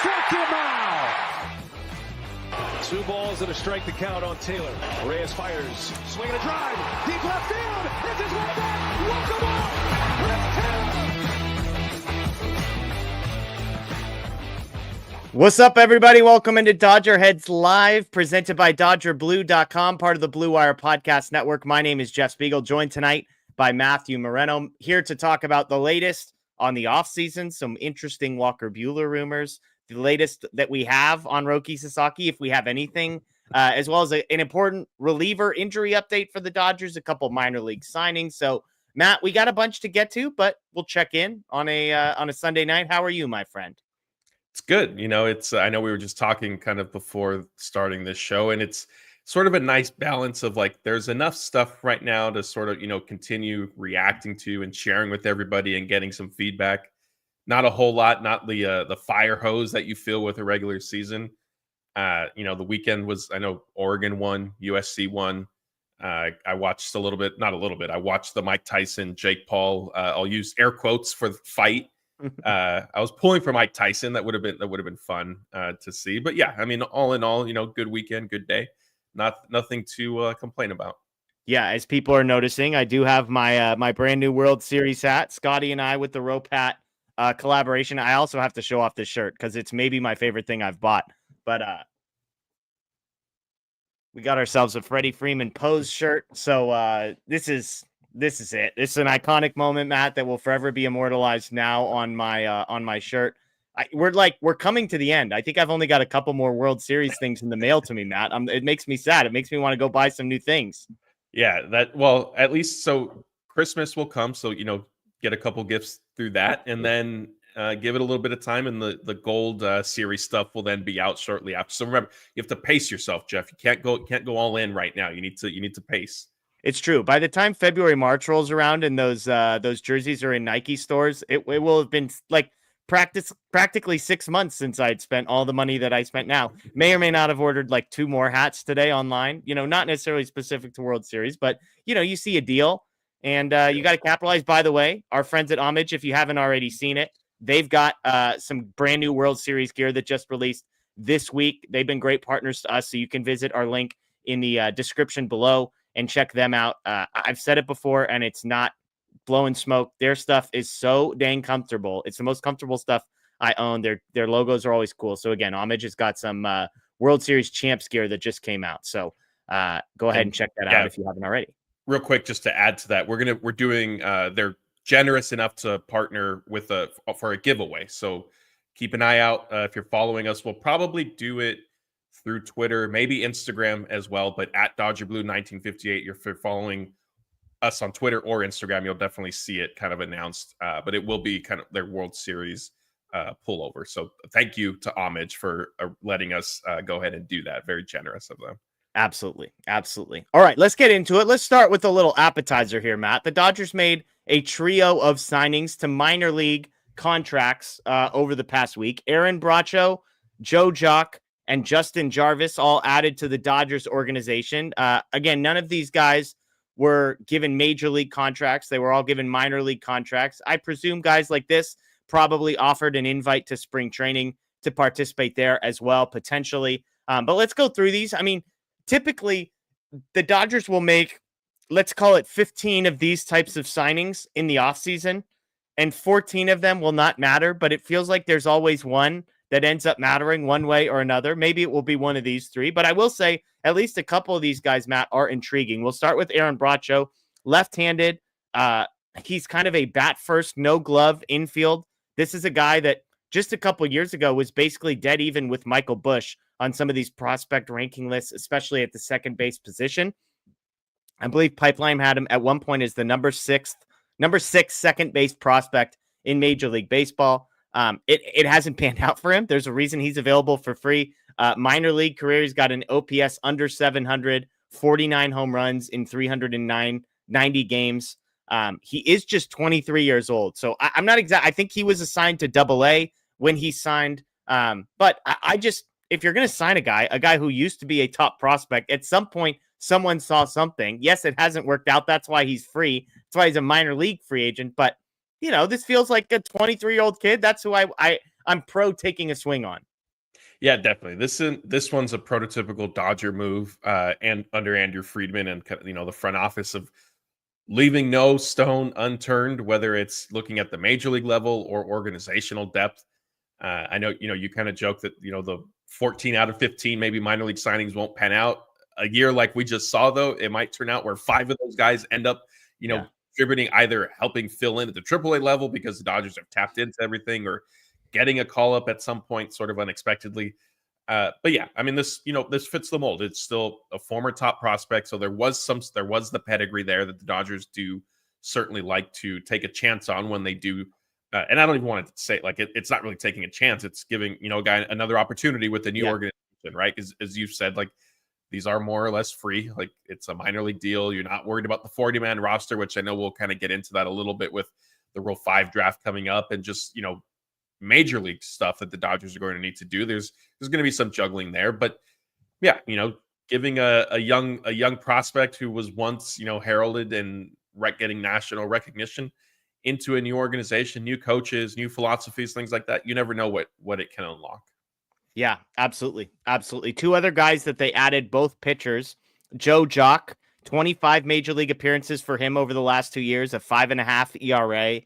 Struck him out. 2 balls and a strike to count on Taylor. Reyes fires, swinging a drive, deep left field. It's his way back. Walk him off. What's up, everybody? Welcome into DodgerHeads Live, presented by DodgerBlue.com, part of the Blue Wire Podcast Network. My name is Jeff Spiegel, joined tonight by Matthew Moreno, here to talk about the latest on the offseason, some interesting Walker Buehler rumors, the latest that we have on Roki Sasaki, if we have anything, as well as an important reliever injury update for the Dodgers, a couple minor league signings. So, Matt, we got a bunch to get to, but we'll check in on a Sunday night. How are you, my friend? It's good. It's, I know we were just talking kind of before starting this show, and it's sort of a nice balance of like, there's enough stuff right now to sort of, continue reacting to and sharing with everybody and getting some feedback. Not a whole lot, not the fire hose that you feel with a regular season. The weekend was, I know Oregon won, USC won. I watched I watched the Mike Tyson, Jake Paul, I'll use air quotes for the fight. I was pulling for Mike Tyson. That would have been fun to see. But yeah, I mean, all in all, good weekend, good day. Nothing to complain about. Yeah, as people are noticing, I do have my my brand new World Series hat. Scotty and I with the Rope Hat collaboration. I also have to show off this shirt because it's maybe my favorite thing I've bought. But we got ourselves a Freddie Freeman pose shirt. So this is it. It's an iconic moment, Matt, that will forever be immortalized now on my shirt. We're coming to the end. I think I've only got a couple more World Series things in the mail to me, Matt. It makes me sad. It makes me want to go buy some new things. Yeah, at least so Christmas will come. So, get a couple gifts through that, and then give it a little bit of time, and the Gold Series stuff will then be out shortly after. So remember, you have to pace yourself, Jeff. You can't go all in right now. You need to pace. It's true. By the time February, March rolls around and those jerseys are in Nike stores, it will have been like practically 6 months since I'd spent all the money that I spent now. May or may not have ordered like 2 more hats today online, not necessarily specific to World Series, but you see a deal and you got to capitalize. By the way, our friends at Homage, if you haven't already seen it, they've got some brand new World Series gear that just released this week. They've been great partners to us. So you can visit our link in the description below and check them out. I've said it before, and it's not blowing smoke. Their stuff is so dang comfortable. It's the most comfortable stuff I own. Their logos are always cool. So again, Homage has got some World Series champs gear that just came out. So go ahead and check that out if you haven't already. Real quick, just to add to that, we're doing. They're generous enough to partner with for a giveaway. So keep an eye out if you're following us. We'll probably do it through Twitter, maybe Instagram as well, but at DodgerBlue1958, if you're following us on Twitter or Instagram, you'll definitely see it kind of announced, but it will be kind of their World Series pullover. So thank you to Homage for letting us go ahead and do that. Very generous of them. Absolutely. Absolutely. All right, let's get into it. Let's start with a little appetizer here, Matt. The Dodgers made a trio of signings to minor league contracts over the past week. Aaron Bracho, Joe Jock, and Justin Jarvis all added to the Dodgers organization. Again, none of these guys were given major league contracts. They were all given minor league contracts. I presume guys like this probably offered an invite to spring training to participate there as well, potentially. But let's go through these. I mean, typically the Dodgers will make, let's call it 15 of these types of signings in the offseason, and 14 of them will not matter, but it feels like there's always one that ends up mattering one way or another. Maybe it will be one of these 3, but I will say at least a couple of these guys, Matt, are intriguing. We'll start with Aaron Bracho, left-handed. He's kind of a bat first, no glove infield. This is a guy that just a couple of years ago was basically dead even with Michael Busch on some of these prospect ranking lists, especially at the second base position. I believe Pipeline had him at one point as the number 6 second base prospect in Major League Baseball. It hasn't panned out for him. There's a reason he's available for free. Minor league career, he's got an OPS under 700, 49 home runs in 390 games. He is just 23 years old. So I'm not exact. I think he was assigned to Double-A when he signed. But I just, if you're going to sign a guy who used to be a top prospect, at some point, someone saw something. Yes, it hasn't worked out. That's why he's free. That's why he's a minor league free agent. But, this feels like a 23-year-old kid. That's who I'm pro taking a swing on. Yeah, definitely. This one's a prototypical Dodger move, and under Andrew Friedman and the front office of leaving no stone unturned, whether it's looking at the major league level or organizational depth. I know you kind of joke that the 14 out of 15 maybe minor league signings won't pan out. A year like we just saw, though, it might turn out where 5 of those guys end up Yeah. contributing, either helping fill in at the AAA level because the Dodgers have tapped into everything, or getting a call up at some point sort of unexpectedly. But yeah, I mean, this fits the mold. It's still a former top prospect, so there was the pedigree there that the Dodgers do certainly like to take a chance on when they do. And I don't even want to say it's not really taking a chance. It's giving a guy another opportunity with the new organization, right? As you've said, like, these are more or less free. Like, it's a minor league deal. You're not worried about the 40-man roster, which I know we'll kind of get into that a little bit with the Rule 5 draft coming up, and just major league stuff that the Dodgers are going to need to do. There's going to be some juggling there, but yeah, giving a young prospect who was once heralded and getting national recognition into a new organization, new coaches, new philosophies, things like that. You never know what it can unlock. Yeah, absolutely. Absolutely. 2 other guys that they added, both pitchers. Joe Jock, 25 major league appearances for him over the last 2 years, a 5.5 ERA.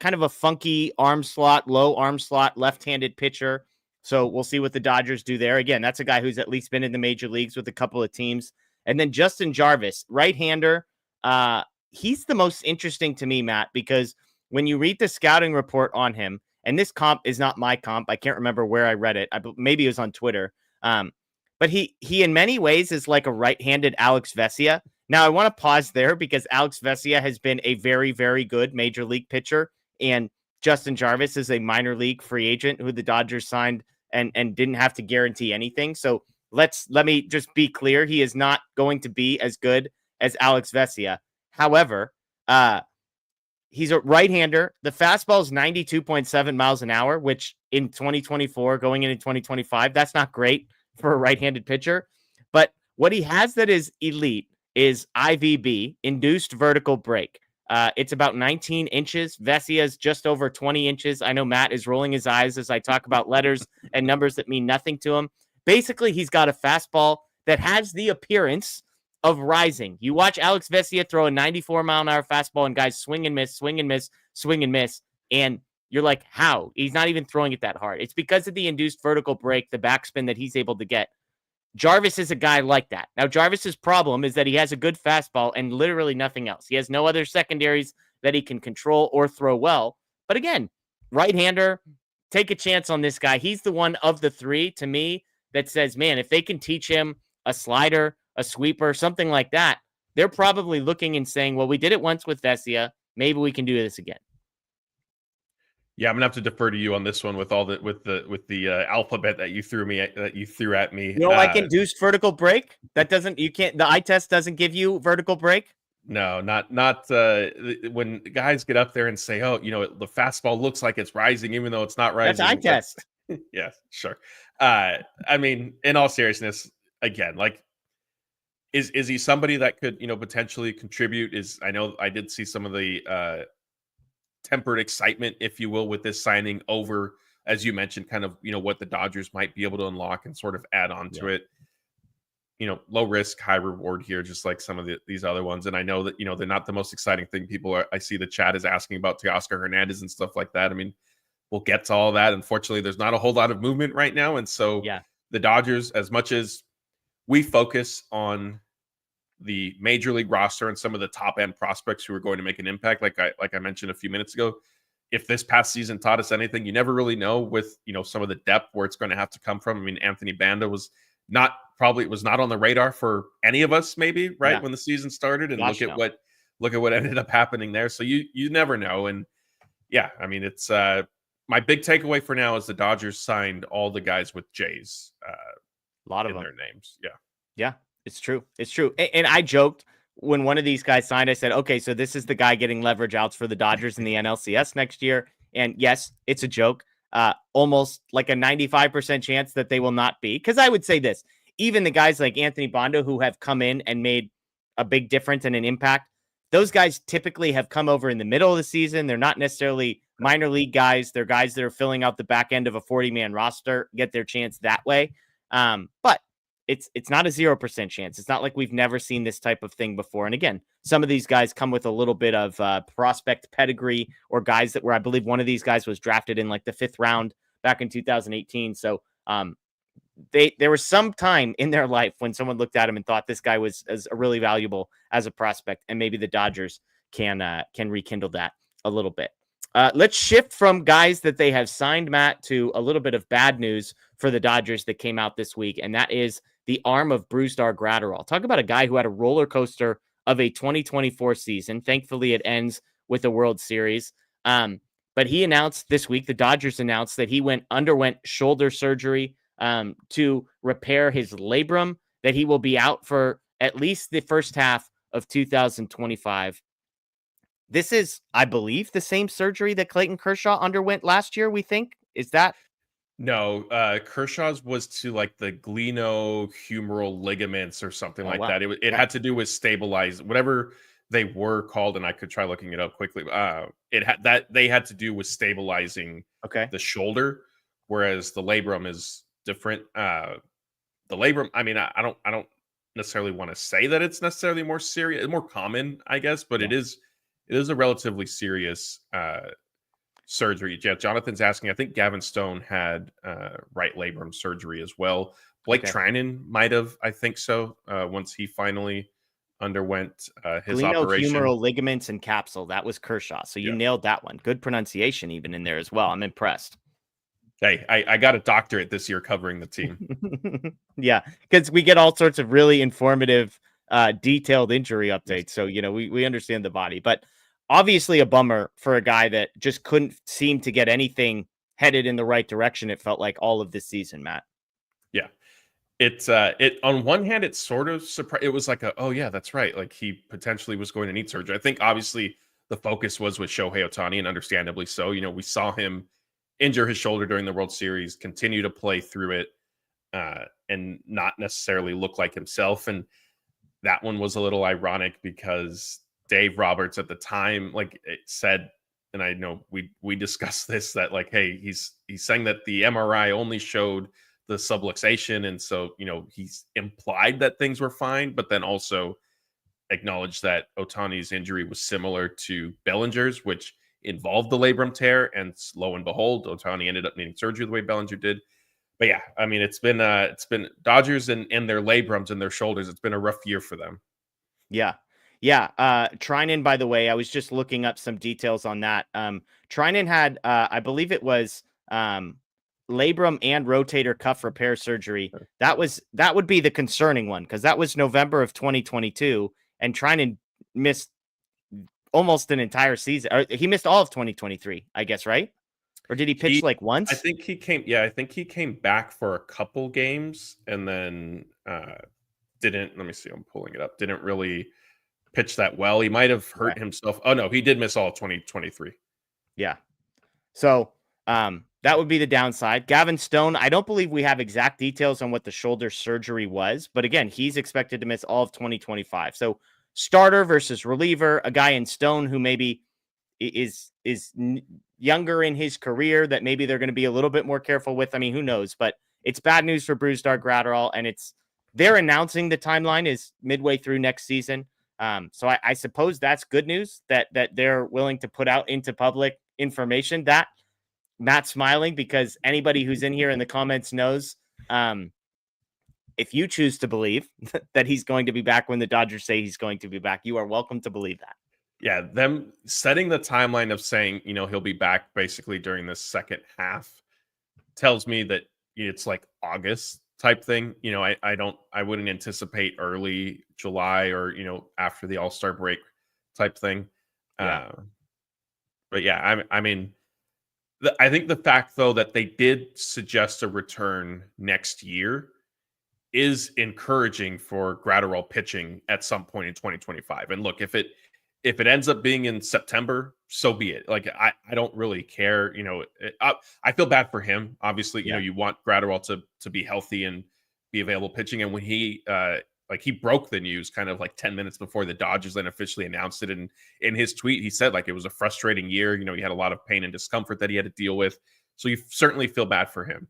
Kind of a funky low arm slot, left-handed pitcher. So we'll see what the Dodgers do there. Again, that's a guy who's at least been in the major leagues with a couple of teams. And then Justin Jarvis, right-hander. He's the most interesting to me, Matt, because when you read the scouting report on him, and this comp is not my comp, I can't remember where I read it. Maybe it was on Twitter. But he in many ways is like a right-handed Alex Vesia. Now, I want to pause there because Alex Vesia has been a very, very good major league pitcher, and Justin Jarvis is a minor league free agent who the Dodgers signed and didn't have to guarantee anything. So let me just be clear. He is not going to be as good as Alex Vesia. However, he's a right-hander. The fastball is 92.7 miles an hour, which in 2024, going into 2025, that's not great for a right-handed pitcher. But what he has that is elite is IVB, induced vertical break. It's about 19 inches. Vesia's just over 20 inches. I know Matt is rolling his eyes as I talk about letters and numbers that mean nothing to him. Basically, he's got a fastball that has the appearance of rising. You watch Alex Vesia throw a 94-mile-an-hour fastball and guys swing and miss, swing and miss, swing and miss, and you're like, how? He's not even throwing it that hard. It's because of the induced vertical break, the backspin that he's able to get. Jarvis is a guy like that. Now, Jarvis's problem is that he has a good fastball and literally nothing else. He has no other secondaries that he can control or throw well. But again, right-hander, take a chance on this guy. He's the one of the 3, to me, that says, man, if they can teach him a slider, a sweeper, something like that, they're probably looking and saying, well, we did it once with Vesia. Maybe we can do this again. Yeah, I'm gonna have to defer to you on this one with the alphabet that you threw at me. You don't like induced vertical break? The eye test doesn't give you vertical break? No, not when guys get up there and say, oh, the fastball looks like it's rising, even though it's not rising. That's eye test. Yeah, sure. I mean, in all seriousness, again, like, is he somebody that could, potentially contribute? I know I did see some of the tempered excitement, if you will, with this signing over, as you mentioned, kind of, what the Dodgers might be able to unlock and sort of add on to it. Low risk, high reward here, just like some of these other ones. And I know that, they're not the most exciting thing. I see the chat is asking about Teoscar Hernandez and stuff like that. I mean, we'll get to all that. Unfortunately, there's not a whole lot of movement right now. And so the Dodgers, as much as we focus on the major league roster and some of the top end prospects who are going to make an impact, like I mentioned a few minutes ago, if this past season taught us anything, you never really know with some of the depth where it's going to have to come from. I mean, Anthony Banda was not on the radar for any of us, maybe, right, when the season started, and look at what ended up happening there. So you never know. And yeah, I mean, it's my big takeaway for now is the Dodgers signed all the guys with J's, a lot of them, their names. Yeah. It's true. It's true. And I joked when one of these guys signed, I said, okay, so this is the guy getting leverage outs for the Dodgers in the NLCS next year. And yes, it's a joke. Almost like a 95% chance that they will not be. Because I would say this, even the guys like Anthony Banda who have come in and made a big difference and an impact, those guys typically have come over in the middle of the season. They're not necessarily minor league guys. They're guys that are filling out the back end of a 40-man roster, get their chance that way. But it's not a 0% chance. It's not like we've never seen this type of thing before. And again, some of these guys come with a little bit of prospect pedigree, or guys that were, I believe one of these guys was drafted in like the 5th round back in 2018. So there was some time in their life when someone looked at him and thought this guy was as really valuable as a prospect, and maybe the Dodgers can rekindle that a little bit. Let's shift from guys that they have signed, Matt, to a little bit of bad news for the Dodgers that came out this week, and that is the arm of Brusdar Graterol. Talk about a guy who had a roller coaster of a 2024 season. Thankfully, it ends with a World Series. But he announced this week, the Dodgers announced that he underwent shoulder surgery to repair his labrum, that he will be out for at least the first half of 2025. This is, I believe, the same surgery that Clayton Kershaw underwent last year, we think. Is that? No, Kershaw's was to like the glenohumeral ligaments or something like wow. that. It had to do with stabilize whatever they were called, and I could try looking it up quickly. They had to do with stabilizing the shoulder, whereas the labrum is different. The labrum, I mean, I don't necessarily want to say that it's necessarily more serious, more common, I guess, but it is a relatively serious surgery. Yeah, Jonathan's asking. I think Gavin Stone had right labrum surgery as well. Blake Trinan might have. I think so. Once he finally underwent his operation. Glenohumeral ligaments and capsule. That was Kershaw. So you nailed that one. Good pronunciation even in there as well. I'm impressed. Hey, I got a doctorate this year covering the team. Yeah, because we get all sorts of really informative, detailed injury updates. So, we understand the body. But obviously a bummer for a guy that just couldn't seem to get anything headed in the right direction, it felt like, all of this season, Matt. Yeah. It on one hand, it's sort of surprised. It was like oh yeah, that's right. Like he potentially was going to need surgery. I think obviously the focus was with Shohei Ohtani, and understandably so. We saw him injure his shoulder during the World Series, continue to play through it, and not necessarily look like himself. And that one was a little ironic because Dave Roberts at the time, like it said, and I know we discussed this, that like, hey, he's saying that the MRI only showed the subluxation, and so he's implied that things were fine, but then also acknowledged that Ohtani's injury was similar to Bellinger's, which involved the labrum tear, and lo and behold, Ohtani ended up needing surgery the way Bellinger did. But yeah, I mean, it's been Dodgers and their labrums and their shoulders. It's been a rough year for them. Yeah. Trinan, by the way, I was just looking up some details on that. Trinan had, I believe it was labrum and rotator cuff repair surgery. That would be the concerning one, because that was November of 2022, and Trinan missed almost an entire season. Or he missed all of 2023, I guess, right? Or did he pitch like once? I think he came back for a couple games and then didn't. Let me see. I'm pulling it up. Didn't really pitch that well. He might have hurt himself. Oh no, he did miss all of 2023. Yeah. So that would be the downside. Gavin Stone, I don't believe we have exact details on what the shoulder surgery was, but again, he's expected to miss all of 2025. So starter versus reliever, a guy in Stone who maybe is younger in his career, that maybe they're going to be a little bit more careful with. I mean, who knows? But it's bad news for Brusdar Graterol, and they're announcing the timeline is midway through next season. So I suppose that's good news that they're willing to put out into public information. That Matt's smiling because anybody who's in here in the comments knows, if you choose to believe that he's going to be back when the Dodgers say he's going to be back, you are welcome to believe that. Yeah, them setting the timeline of saying, he'll be back basically during the second half tells me that it's like August type thing. I wouldn't anticipate early July or, after the All-Star break type thing. Yeah. But yeah, I mean, I think the fact though that they did suggest a return next year is encouraging for Graterol pitching at some point in 2025. And look, if it ends up being in September, so be it. Like, I don't really care. I feel bad for him. Obviously, you want Graterol to be healthy and be available pitching. And when he like he broke the news kind of like 10 minutes before the Dodgers then officially announced it. And in his tweet, he said like it was a frustrating year. You know, he had a lot of pain and discomfort that he had to deal with. So you certainly feel bad for him.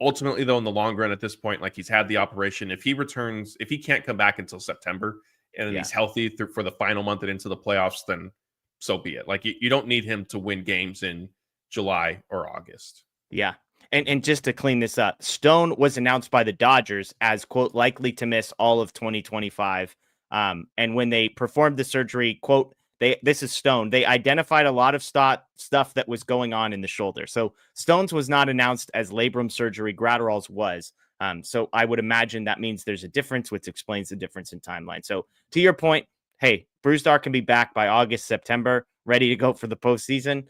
Ultimately, though, in the long run, at this point, like he's had the operation. If he returns, if he can't come back until September and he's healthy for the final month and into the playoffs, then so be it. Like you don't need him to win games in July or August. Yeah. And just to clean this up, Stone was announced by the Dodgers as, quote, likely to miss all of 2025. And when they performed the surgery, quote, this is Stone, they identified a lot of stuff that was going on in the shoulder. So Stone's was not announced as labrum surgery. Graterol's was. So I would imagine that means there's a difference, which explains the difference in timeline. So to your point, hey, Brusdar can be back by August, September, ready to go for the postseason.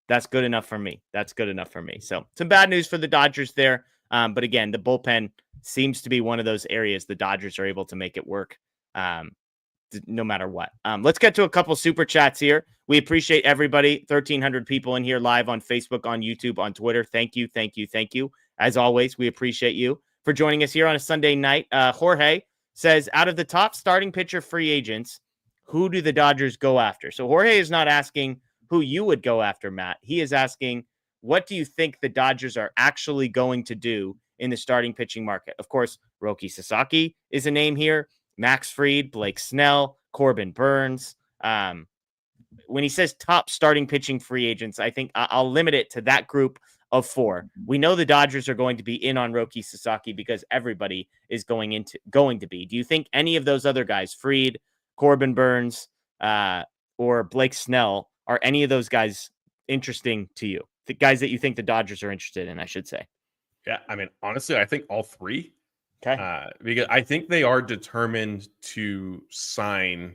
That's good enough for me. That's good enough for me. So some bad news for the Dodgers there. But again, the bullpen seems to be one of those areas the Dodgers are able to make it work no matter what. Let's get to a couple super chats here. We appreciate everybody. 1,300 people in here live on Facebook, on YouTube, on Twitter. Thank you. Thank you. Thank you. As always, we appreciate you for joining us here on a Sunday night. Jorge says, out of the top starting pitcher free agents, who do the Dodgers go after? So Jorge is not asking who you would go after, Matt. He is asking, what do you think the Dodgers are actually going to do in the starting pitching market? Of course, Roki Sasaki is a name here. Max Fried, Blake Snell, Corbin Burns. When he says top starting pitching free agents, I think I'll limit it to that group of four. We know the Dodgers are going to be in on Roki Sasaki because everybody is going to be. Do you think any of those other guys, Fried, Corbin Burns, or Blake Snell, are any of those guys interesting to you? The guys that you think the Dodgers are interested in, I should say. Yeah, I mean, honestly, I think all three. Okay. Because I think they are determined to sign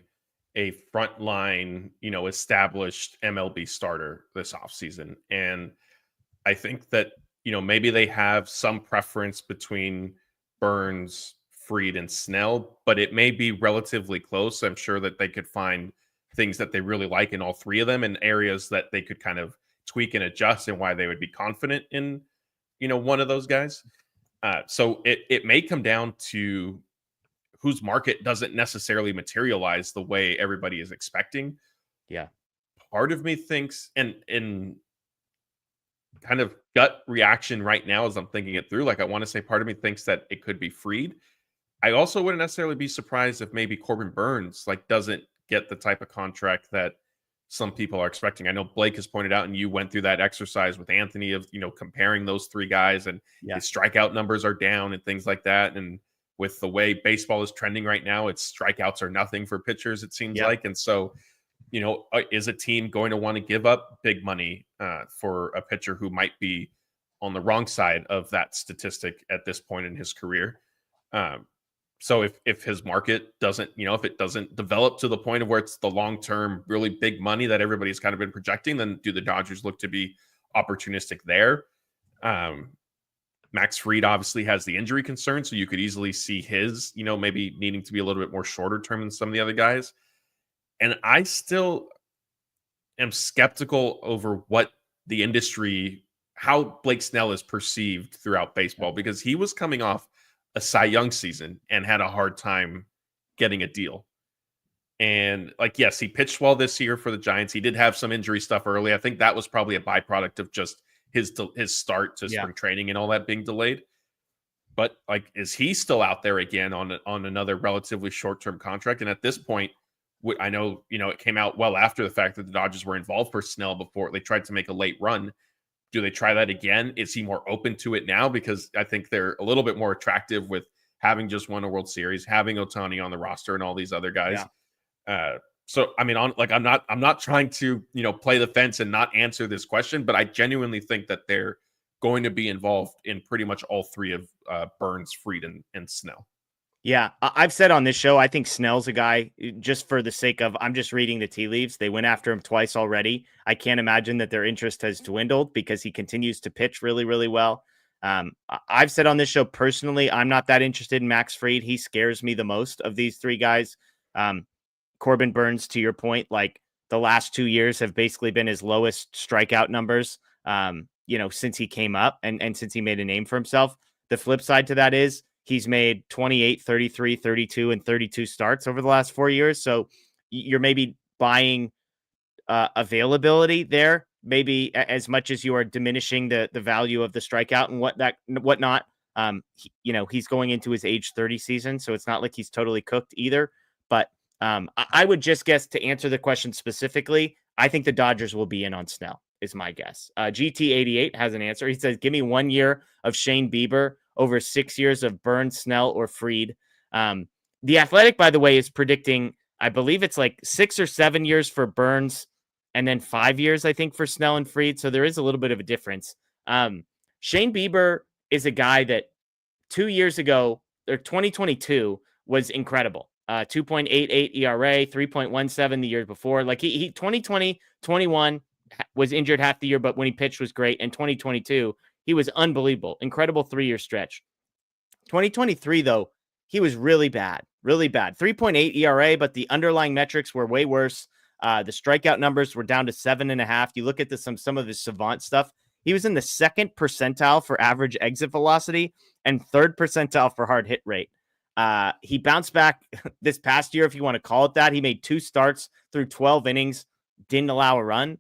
a frontline, established MLB starter this offseason. And I think that, maybe they have some preference between Burns, Fried, and Snell, but it may be relatively close. I'm sure that they could find things that they really like in all three of them and areas that they could kind of tweak and adjust and why they would be confident in, one of those guys. So it may come down to whose market doesn't necessarily materialize the way everybody is expecting. Yeah. Part of me thinks, and kind of gut reaction right now as I'm thinking it through, like I want to say part of me thinks that it could be Fried. I also wouldn't necessarily be surprised if maybe Corbin Burns doesn't get the type of contract that some people are expecting. I know Blake has pointed out, and you went through that exercise with Anthony of, comparing those three guys, and his strikeout numbers are down and things like that. And with the way baseball is trending right now, it's strikeouts are nothing for pitchers, it seems like. And so, is a team going to want to give up big money for a pitcher who might be on the wrong side of that statistic at this point in his career? So if his market doesn't, if it doesn't develop to the point of where it's the long-term, really big money that everybody's kind of been projecting, then do the Dodgers look to be opportunistic there? Max Fried obviously has the injury concern, so you could easily see his, maybe needing to be a little bit more shorter term than some of the other guys. And I still am skeptical over what the industry, how Blake Snell is perceived throughout baseball, because he was coming off a Cy Young season and had a hard time getting a deal. And yes, he pitched well this year for the Giants. He did have some injury stuff early. I think that was probably a byproduct of just his start to spring training and all that being delayed. But is he still out there again on another relatively short-term contract? And at this point, I know, it came out well after the fact that the Dodgers were involved for Snell before they tried to make a late run. Do they try that again? Is he more open to it now? Because I think they're a little bit more attractive with having just won a World Series, having Ohtani on the roster and all these other guys. So, I mean, I'm not trying to, play the fence and not answer this question, but I genuinely think that they're going to be involved in pretty much all three of Burns, Fried, and Snell. Yeah, I've said on this show, I think Snell's a guy, just for the sake of, I'm just reading the tea leaves. They went after him twice already. I can't imagine that their interest has dwindled because he continues to pitch really, really well. I've said on this show, personally, I'm not that interested in Max Fried. He scares me the most of these three guys. Corbin Burns, to your point, the last 2 years have basically been his lowest strikeout numbers, since he came up and since he made a name for himself. The flip side to that is he's made 28, 33, 32, and 32 starts over the last 4 years. So you're maybe buying availability there, maybe as much as you are diminishing the value of the strikeout and whatnot. He's going into his age 30 season, so it's not like he's totally cooked either. But I would just guess, to answer the question specifically, I think the Dodgers will be in on Snell, is my guess. GT88 has an answer. He says, give me 1 year of Shane Bieber over 6 years of Burns, Snell, or Fried. The Athletic, by the way, is predicting, I believe it's like 6 or 7 years for Burns and then 5 years, I think, for Snell and Fried. So there is a little bit of a difference. Shane Bieber is a guy that 2 years ago, or 2022, was incredible. 2.88 ERA, 3.17 the year before. Like he 2020, 21 was injured half the year, but when he pitched was great. And 2022, he was unbelievable. Incredible 3-year stretch. 2023, though, he was really bad. 3.8 ERA, but the underlying metrics were way worse. The strikeout numbers were down to 7.5. You look at some of his savant stuff. He was in the 2nd percentile for average exit velocity and 3rd percentile for hard hit rate. He bounced back this past year, if you want to call it that. He made 2 starts through 12 innings, didn't allow a run.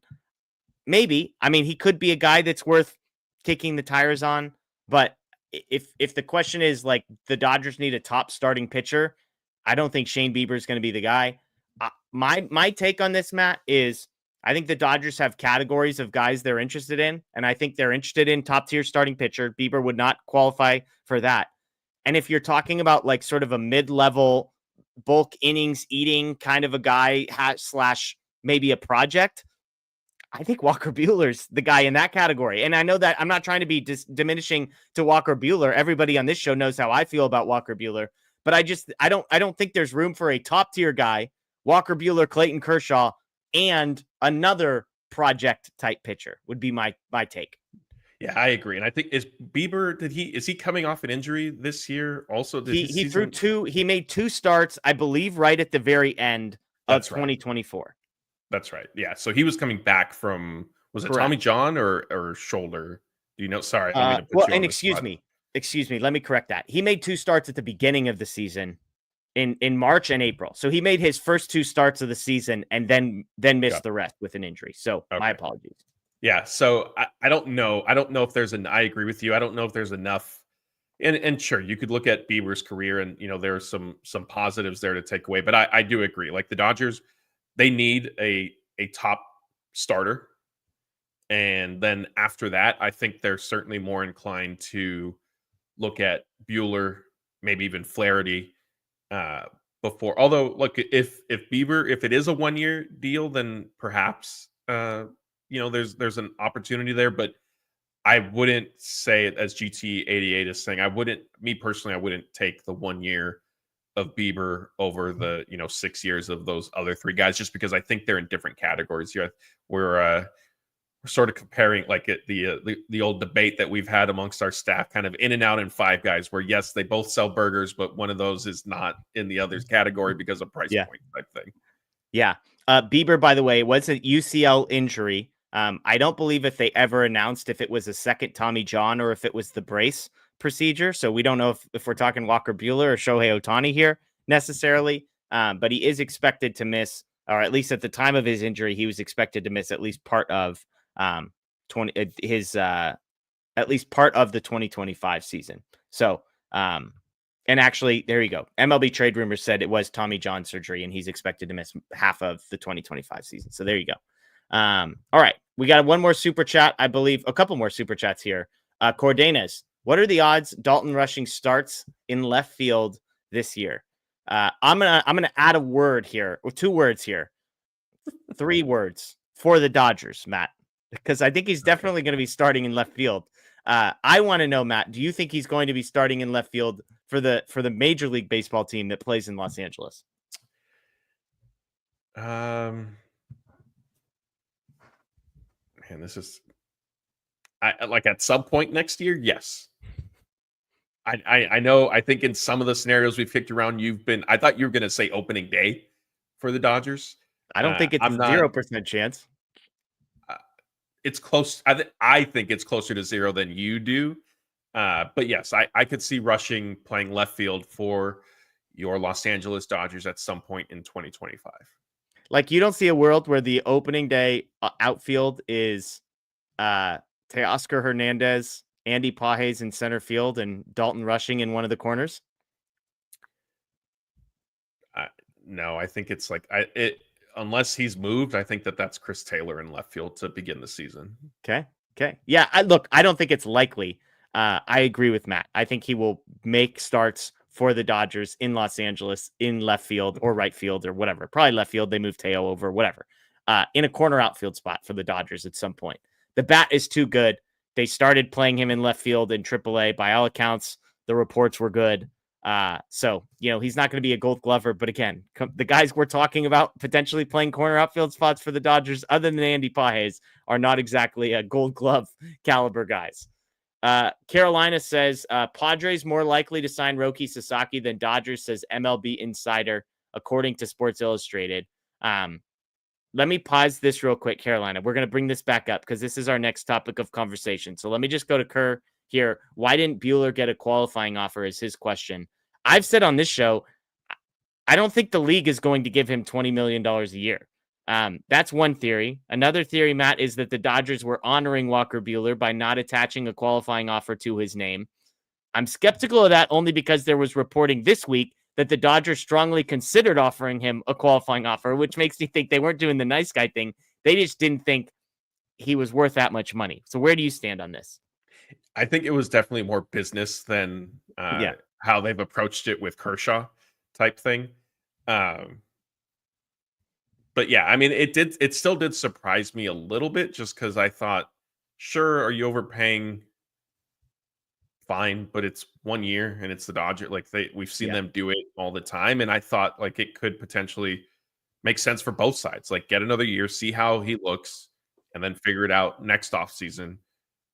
Maybe. I mean, he could be a guy that's worth kicking the tires on. But if the question is, like, the Dodgers need a top starting pitcher, I don't think Shane Bieber is going to be the guy. My take on this, Matt, is I think the Dodgers have categories of guys they're interested in, and I think they're interested in top-tier starting pitcher. Bieber would not qualify for that. And if you're talking about like sort of a mid-level bulk innings eating kind of a guy / maybe a project, I think Walker Buehler's the guy in that category. And I know that I'm not trying to be diminishing to Walker Buehler. Everybody on this show knows how I feel about Walker Buehler, but I don't think there's room for a top-tier guy, Walker Buehler, Clayton Kershaw, and another project type pitcher would be my take. Yeah, I agree. And I think is he coming off an injury this year? Also, he threw 2. He made 2 starts, I believe, right at the very end of 2024. That's right. Yeah. So he was coming back from, was it Correct. Tommy John or shoulder? Do you know? Sorry. Excuse me. Let me correct that. He made 2 starts at the beginning of the season in March and April. So he made his first 2 starts of the season and then missed the rest with an injury. So my apologies. Yeah. So I don't know. I don't know if I agree with you. I don't know if there's enough. And sure, you could look at Bieber's career and, there are some positives there to take away. But I do agree. Like the Dodgers, they need a top starter. And then after that, I think they're certainly more inclined to look at Buehler, maybe even Flaherty before. Although, look, if Bieber, if it is a 1-year deal, then perhaps there's an opportunity there. But I wouldn't say it, as GT88 is saying, I wouldn't take the 1 year of Bieber over the 6 years of those other 3 guys, just because I think they're in different categories here. We're sort of comparing like the old debate that we've had amongst our staff, kind of in and out in 5 guys, where yes, they both sell burgers, but one of those is not in the other's category because of price point type thing. Yeah. Bieber, by the way, was a UCL injury. I don't believe if they ever announced if it was a second Tommy John or if it was the brace procedure. So we don't know if we're talking Walker Buehler or Shohei Ohtani here necessarily. But he is expected to miss, or at least at the time of his injury, he was expected to miss at least part of at least part of the 2025 season. So, and actually, there you go. MLB Trade Rumors said it was Tommy John surgery, and he's expected to miss half of the 2025 season. So there you go. All right. We got one more super chat. I believe a couple more super chats here. Cordenas, what are the odds Dalton Rushing starts in left field this year? I'm gonna add a word here, or 2 words here. 3 words for the Dodgers, Matt, because I think he's definitely going to be starting in left field. I want to know, Matt, do you think he's going to be starting in left field for the Major League Baseball team that plays in Los Angeles? Man, this is like at some point next year. Yes. I know. I think in some of the scenarios we've kicked around, I thought you were going to say opening day for the Dodgers. I don't think it's 0% chance. It's close. I think it's closer to 0 than you do. But yes, I could see Rushing playing left field for your Los Angeles Dodgers at some point in 2025. Like, you don't see a world where the opening day outfield is Teoscar Hernandez, Andy Pages in center field, and Dalton Rushing in one of the corners? No, I think it's like unless he's moved, I think that's Chris Taylor in left field to begin the season. Okay. Yeah, I don't think it's likely. I agree with Matt. I think he will make starts for the Dodgers in Los Angeles in left field or right field or whatever. Probably left field. They move Teo over, whatever. In a corner outfield spot for the Dodgers at some point. The bat is too good. They started playing him in left field in AAA. By all accounts, the reports were good. So, he's not going to be a Gold Glover, but again, the guys we're talking about potentially playing corner outfield spots for the Dodgers, other than Andy Pages, are not exactly a Gold Glove caliber guys. Carolina says, Padres more likely to sign Roki Sasaki than Dodgers, says MLB Insider, according to Sports Illustrated. Let me pause this real quick, Carolina. We're going to bring this back up because this is our next topic of conversation. So let me just go to Kerr here. Why didn't Buehler get a qualifying offer is his question. I've said on this show, I don't think the league is going to give him $20 million a year. That's one theory. Another theory, Matt, is that the Dodgers were honoring Walker Buehler by not attaching a qualifying offer to his name. I'm skeptical of that only because there was reporting this week that the Dodgers strongly considered offering him a qualifying offer, which makes me think they weren't doing the nice guy thing. They just didn't think he was worth that much money. So where do you stand on this? I think it was definitely more business than how they've approached it with Kershaw type thing. But yeah, I mean, it still did surprise me a little bit just because I thought, sure, are you overpaying? Fine, but it's 1 year and it's the Dodgers. Like we've seen them do it all the time. And I thought like it could potentially make sense for both sides. Like get another year, see how he looks, and then figure it out next offseason.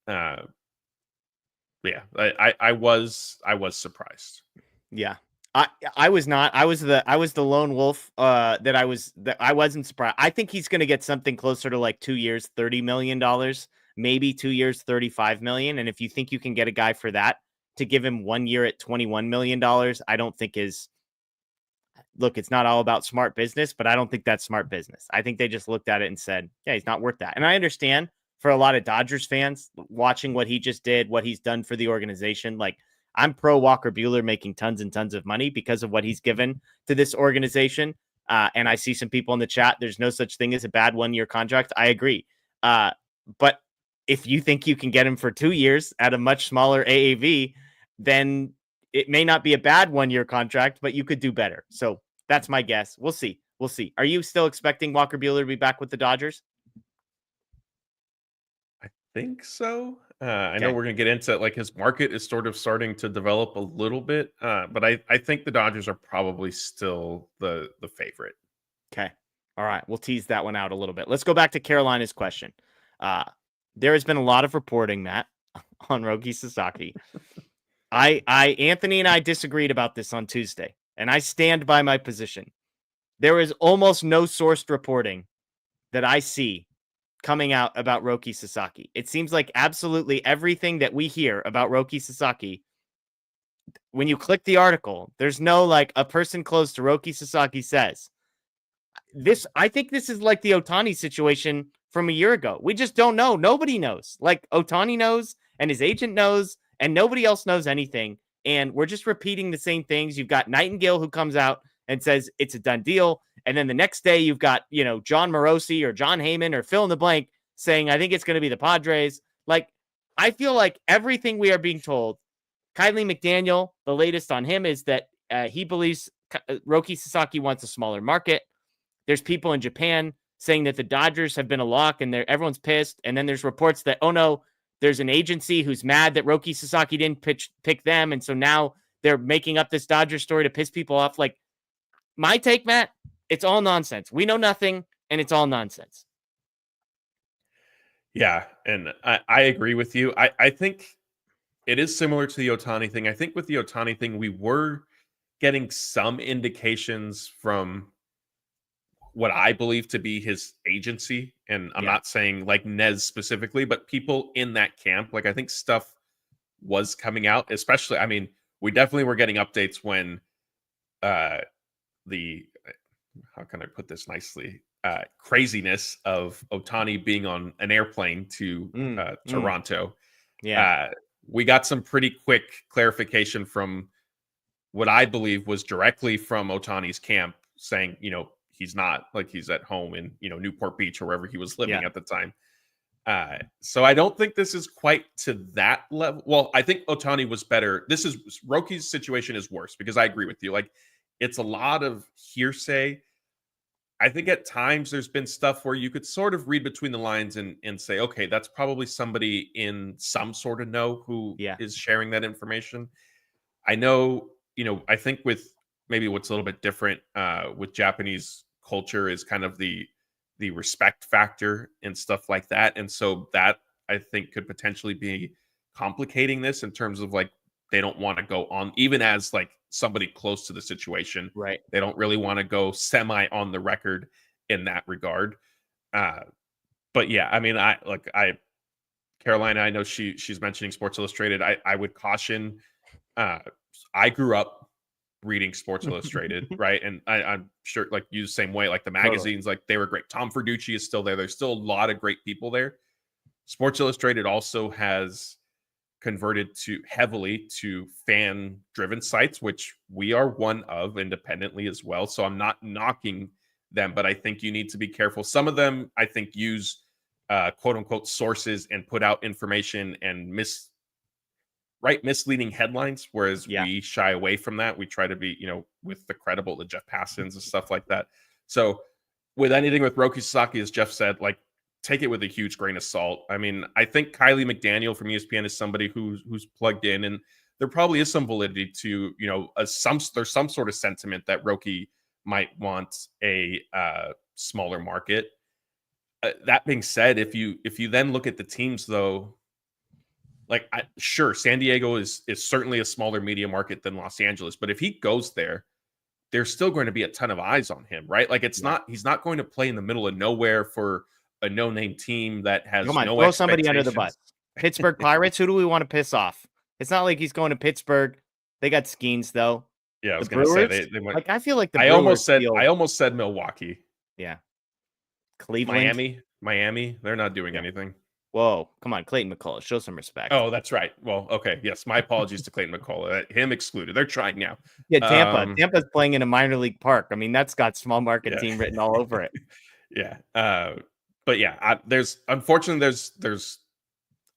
Yeah, I was surprised. Yeah. I was not. I was the lone wolf that I wasn't surprised. I think he's going to get something closer to like 2 years, $30 million, maybe 2 years, $35 million. And if you think you can get a guy for that to give him 1 year at $21 million, I don't think look, it's not all about smart business, but I don't think that's smart business. I think they just looked at it and said, yeah, he's not worth that. And I understand for a lot of Dodgers fans watching what he just did, what he's done for the organization. Like, I'm pro Walker Buehler making tons and tons of money because of what he's given to this organization. And I see some people in the chat, there's no such thing as a bad 1 year contract. I agree. But if you think you can get him for 2 years at a much smaller AAV, then it may not be a bad 1 year contract, but you could do better. So that's my guess. We'll see. Are you still expecting Walker Buehler to be back with the Dodgers? I think so. I know we're going to get into it. Like his market is sort of starting to develop a little bit, but I think the Dodgers are probably still the favorite. Okay. All right. We'll tease that one out a little bit. Let's go back to Carolina's question. There has been a lot of reporting, Matt, on Roki Sasaki. Anthony and I disagreed about this on Tuesday, and I stand by my position. There is almost no sourced reporting that I see coming out about Roki Sasaki. It seems like absolutely everything that we hear about Roki Sasaki, when you click the article, there's no like a person close to Roki Sasaki says this. I think this is like the Ohtani situation from a year ago. We just don't know. Nobody knows. Like Ohtani knows and his agent knows and nobody else knows anything. And we're just repeating the same things. You've got Nightingale who comes out and says it's a done deal. And then the next day you've got, John Morosi or John Heyman or fill in the blank saying, I think it's going to be the Padres. Like, I feel like everything we are being told, Kylie McDaniel, the latest on him is that he believes Roki Sasaki wants a smaller market. There's people in Japan saying that the Dodgers have been a lock and everyone's pissed. And then there's reports that, oh no, there's an agency who's mad that Roki Sasaki didn't pick them. And so now they're making up this Dodgers story to piss people off. Like, my take, Matt, it's all nonsense. We know nothing, and it's all nonsense. Yeah, and I agree with you. I think it is similar to the Ohtani thing. I think with the Ohtani thing, we were getting some indications from what I believe to be his agency. And I'm not saying like Nez specifically, but people in that camp. Like I think stuff was coming out, especially, I mean, we definitely were getting updates when the, how can I put this nicely, craziness of Ohtani being on an airplane to Toronto. Yeah. We got some pretty quick clarification from what I believe was directly from Ohtani's camp saying, he's not, like, he's at home in, Newport Beach or wherever he was living at the time. So I don't think this is quite to that level. Well, I think Ohtani was better. Roki's situation is worse because I agree with you. Like, it's a lot of hearsay. I think at times there's been stuff where you could sort of read between the lines and say, okay, that's probably somebody in some sort of know who is sharing that information. I know, I think with maybe what's a little bit different with Japanese culture is kind of the respect factor and stuff like that. And so that, I think, could potentially be complicating this in terms of, like, they don't want to go on, even as, like, somebody close to the situation. Right. They don't really want to go semi on the record in that regard. But yeah, I mean, Carolina, I know she's mentioning Sports Illustrated. I would caution, I grew up reading Sports Illustrated, right? And I'm sure, like, you the same way, like the magazines, like, they were great. Tom Ferducci is still there. There's still a lot of great people there. Sports Illustrated also has converted heavily to fan driven sites, which we are one of independently as well. So I'm not knocking them, but I think you need to be careful. Some of them, I think, use quote unquote sources and put out information and misleading headlines, whereas we shy away from that. We try to be, with the credible, the Jeff Passons and stuff like that. So with anything with Roki Sasaki, as Jeff said, like, take it with a huge grain of salt. I mean, I think Kylie McDaniel from ESPN is somebody who's plugged in, and there probably is some validity to, there's some sort of sentiment that Roki might want a smaller market. That being said, if you then look at the teams, though, like, sure, San Diego is certainly a smaller media market than Los Angeles, but if he goes there, there's still going to be a ton of eyes on him, right? Like, he's not going to play in the middle of nowhere for a no-name team that has throw somebody under the bus. Pittsburgh Pirates, who do we want to piss off? It's not like he's going to Pittsburgh. They got Skeens, though. Yeah, I was going to say they went. Like, I feel like I almost said Milwaukee. Yeah. Cleveland. Miami. They're not doing anything. Whoa, come on, Clayton McCullough, show some respect. Oh, that's right. Well, okay, yes, my apologies to Clayton McCullough. Him excluded. They're trying now. Yeah, Tampa's playing in a minor league park. I mean, that's got small market team written all over it. Yeah, but yeah, there's a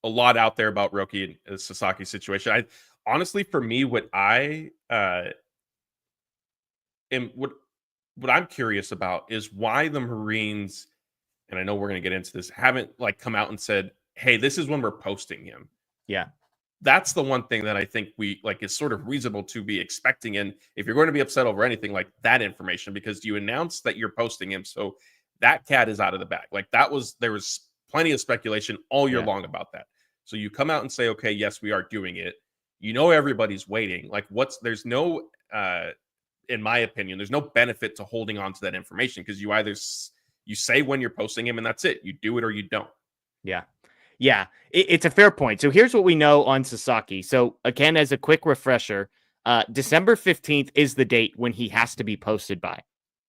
lot out there about Roki and Sasaki situation. I honestly, for me, what I'm curious about is why the Marines, and I know we're going to get into this, haven't, like, come out and said, hey, this is when we're posting him. Yeah. That's the one thing that I think we, like, is sort of reasonable to be expecting. And if you're going to be upset over anything, like, that information, because you announced that you're posting him, so that cat is out of the bag. Like, there was plenty of speculation all year long about that. So you come out and say, okay, yes, we are doing it. Everybody's waiting. Like, there's no, in my opinion, there's no benefit to holding on to that information, because you say when you're posting him and that's it. You do it or you don't. Yeah. Yeah. It's a fair point. So here's what we know on Sasaki. So again, as a quick refresher, December 15th is the date when he has to be posted by.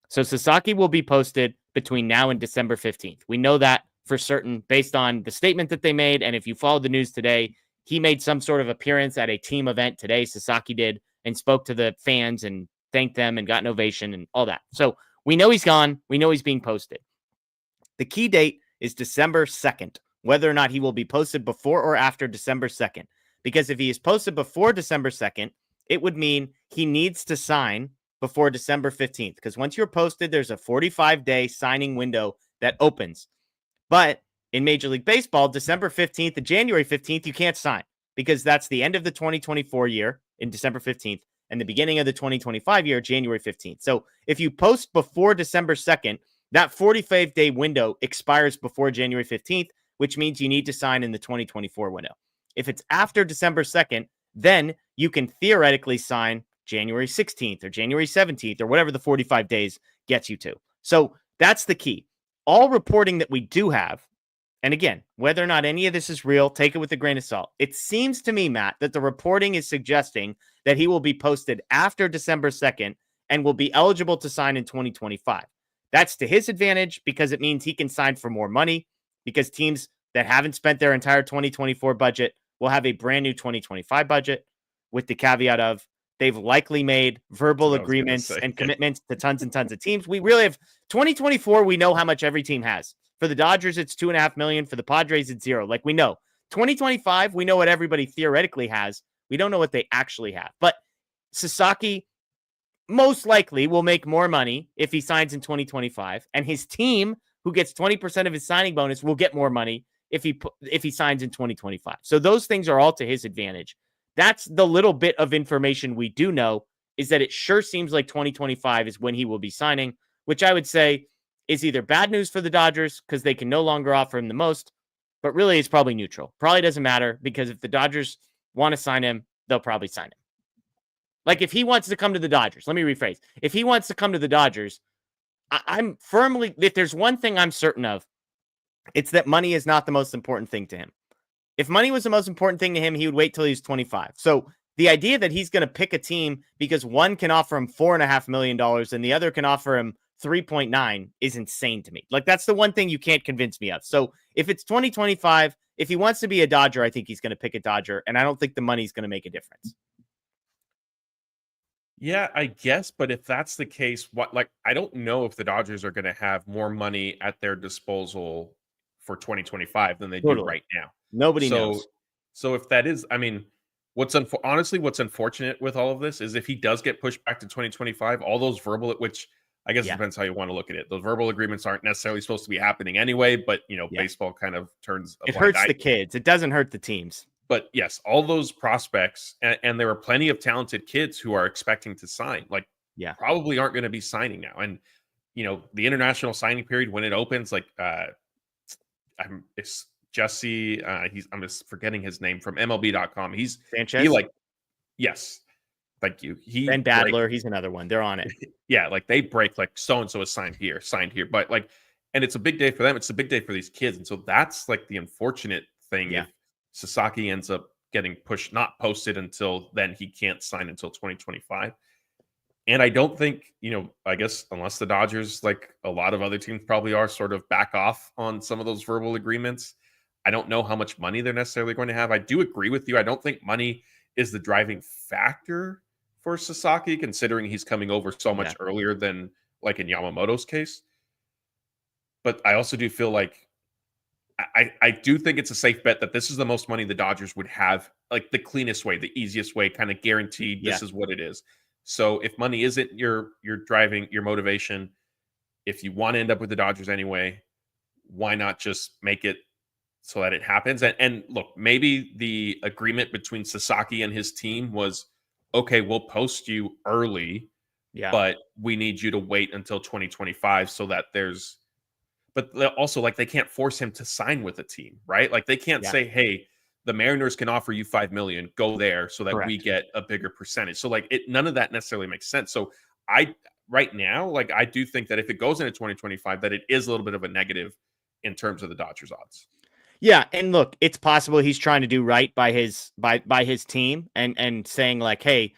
So Sasaki will be posted between now and December 15th. We know that for certain based on the statement that they made. And if you followed the news today, he made some sort of appearance at a team event today. Sasaki did, and spoke to the fans and thanked them and got an ovation and all that. So we know he's gone. We know he's being posted. The key date is December 2nd, whether or not he will be posted before or after December 2nd. Because if he is posted before December 2nd, it would mean he needs to sign before December 15th. Because once you're posted, there's a 45-day signing window that opens. But in Major League Baseball, December 15th to January 15th, you can't sign, because that's the end of the 2024 year in December 15th and the beginning of the 2025 year, January 15th. So if you post before December 2nd, that 45-day window expires before January 15th, which means you need to sign in the 2024 window. If it's after December 2nd, then you can theoretically sign January 16th or January 17th or whatever the 45 days gets you to. So that's the key. All reporting that we do have and again, whether or not any of this is real, take it with a grain of salt. It seems to me, Matt, that the reporting is suggesting that he will be posted after December 2nd and will be eligible to sign in 2025. That's to his advantage because it means he can sign for more money, because teams that haven't spent their entire 2024 budget will have a brand new 2025 budget, with the caveat of they've likely made verbal agreements and commitments to tons and tons of teams. We really have 2024. We know how much every team has. For the Dodgers, it's $2.5 million. For the Padres, it's $0. Like, we know 2025, we know what everybody theoretically has. We don't know what they actually have. But Sasaki most likely will make more money if he signs in 2025, and his team, who gets 20% of his signing bonus, will get more money if he signs in 2025. So those things are all to his advantage. That's the little bit of information we do know, is that it sure seems like 2025 is when he will be signing, which I would say is either bad news for the Dodgers because they can no longer offer him the most, but really it's probably neutral. Probably doesn't matter, because if the Dodgers want to sign him, they'll probably sign him. Like, if he wants to come to the Dodgers, let me rephrase. If he wants to come to the Dodgers, I'm firmly, if there's one thing I'm certain of, it's that money is not the most important thing to him. If money was the most important thing to him, he would wait till he's 25. So the idea that he's going to pick a team because one can offer him $4.5 million and the other can offer him 3.9 is insane to me. Like, that's the one thing you can't convince me of. So if it's 2025, if he wants to be a Dodger, I think he's going to pick a Dodger, and I don't think the money's going to make a difference. Yeah, I guess. But if that's the case, I don't know if the Dodgers are going to have more money at their disposal for 2025 than they do right now. Nobody knows. So if that is, I mean, honestly, what's unfortunate with all of this is if he does get pushed back to 2025, all those verbal, which I guess it depends how you want to look at it. Those verbal agreements aren't necessarily supposed to be happening anyway, but baseball kind of turns. It hurts the kids. It doesn't hurt the teams. But yes, all those prospects, and there are plenty of talented kids who are expecting to sign, probably aren't going to be signing now. And, the international signing period, when it opens, it's Jesse, I'm just forgetting his name, from MLB.com. He's Sanchez. Yes. Thank you. Ben Badler, he's another one. They're on it. Yeah, they break so-and-so is signed here. But and it's a big day for them. It's a big day for these kids. And so that's the unfortunate thing. Yeah. If Sasaki ends up getting pushed, not posted until then, he can't sign until 2025. And I don't think, I guess unless the Dodgers, like a lot of other teams probably are, sort of back off on some of those verbal agreements, I don't know how much money they're necessarily going to have. I do agree with you. I don't think money is the driving factor for Sasaki, considering he's coming over so much earlier than like in Yamamoto's case. But I also do feel like I do think it's a safe bet that this is the most money the Dodgers would have, like the cleanest way, the easiest way, kind of guaranteed. This is what it is. So if money isn't your driving, your motivation, if you want to end up with the Dodgers anyway, why not just make it so that it happens? And look, maybe the agreement between Sasaki and his team was, okay, we'll post you early, but we need you to wait until 2025 so that there's, but also they can't force him to sign with a team, right? Like they can't say, hey, the Mariners can offer you $5 million, go there so that we get a bigger percentage. So none of that necessarily makes sense. So right now, I do think that if it goes into 2025, that it is a little bit of a negative in terms of the Dodgers odds. Yeah, and look, it's possible he's trying to do right by his team and saying hey,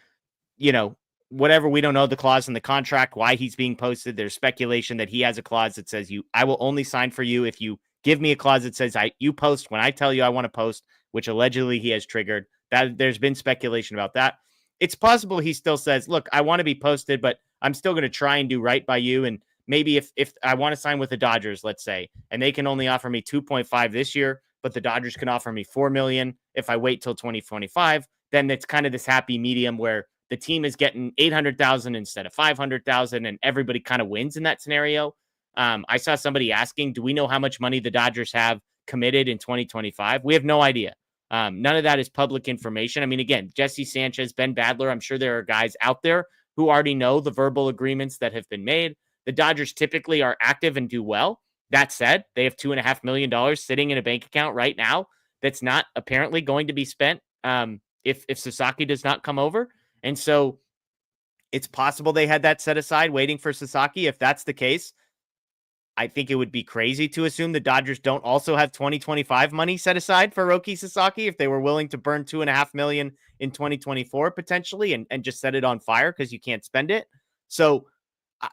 whatever, we don't know the clause in the contract, why he's being posted. There's speculation that he has a clause that says I will only sign for you if you give me a clause that says you post when I tell you I want to post, which allegedly he has triggered. That there's been speculation about that. It's possible he still says, look, I want to be posted, but I'm still going to try and do right by you. And maybe if I want to sign with the Dodgers, let's say, and they can only offer me 2.5 this year, but the Dodgers can offer me $4 million if I wait till 2025, then it's kind of this happy medium where the team is getting 800,000 instead of 500,000, and everybody kind of wins in that scenario. I saw somebody asking, do we know how much money the Dodgers have committed in 2025? We have no idea. None of that is public information. I mean, again, Jesse Sanchez, Ben Badler, I'm sure there are guys out there who already know the verbal agreements that have been made. The Dodgers typically are active and do well. That said, they have $2.5 million sitting in a bank account right now that's not apparently going to be spent if Sasaki does not come over. And so it's possible they had that set aside waiting for Sasaki. If that's the case, I think it would be crazy to assume the Dodgers don't also have 2025 money set aside for Roki Sasaki if they were willing to burn $2.5 million in 2024 potentially and just set it on fire because you can't spend it. So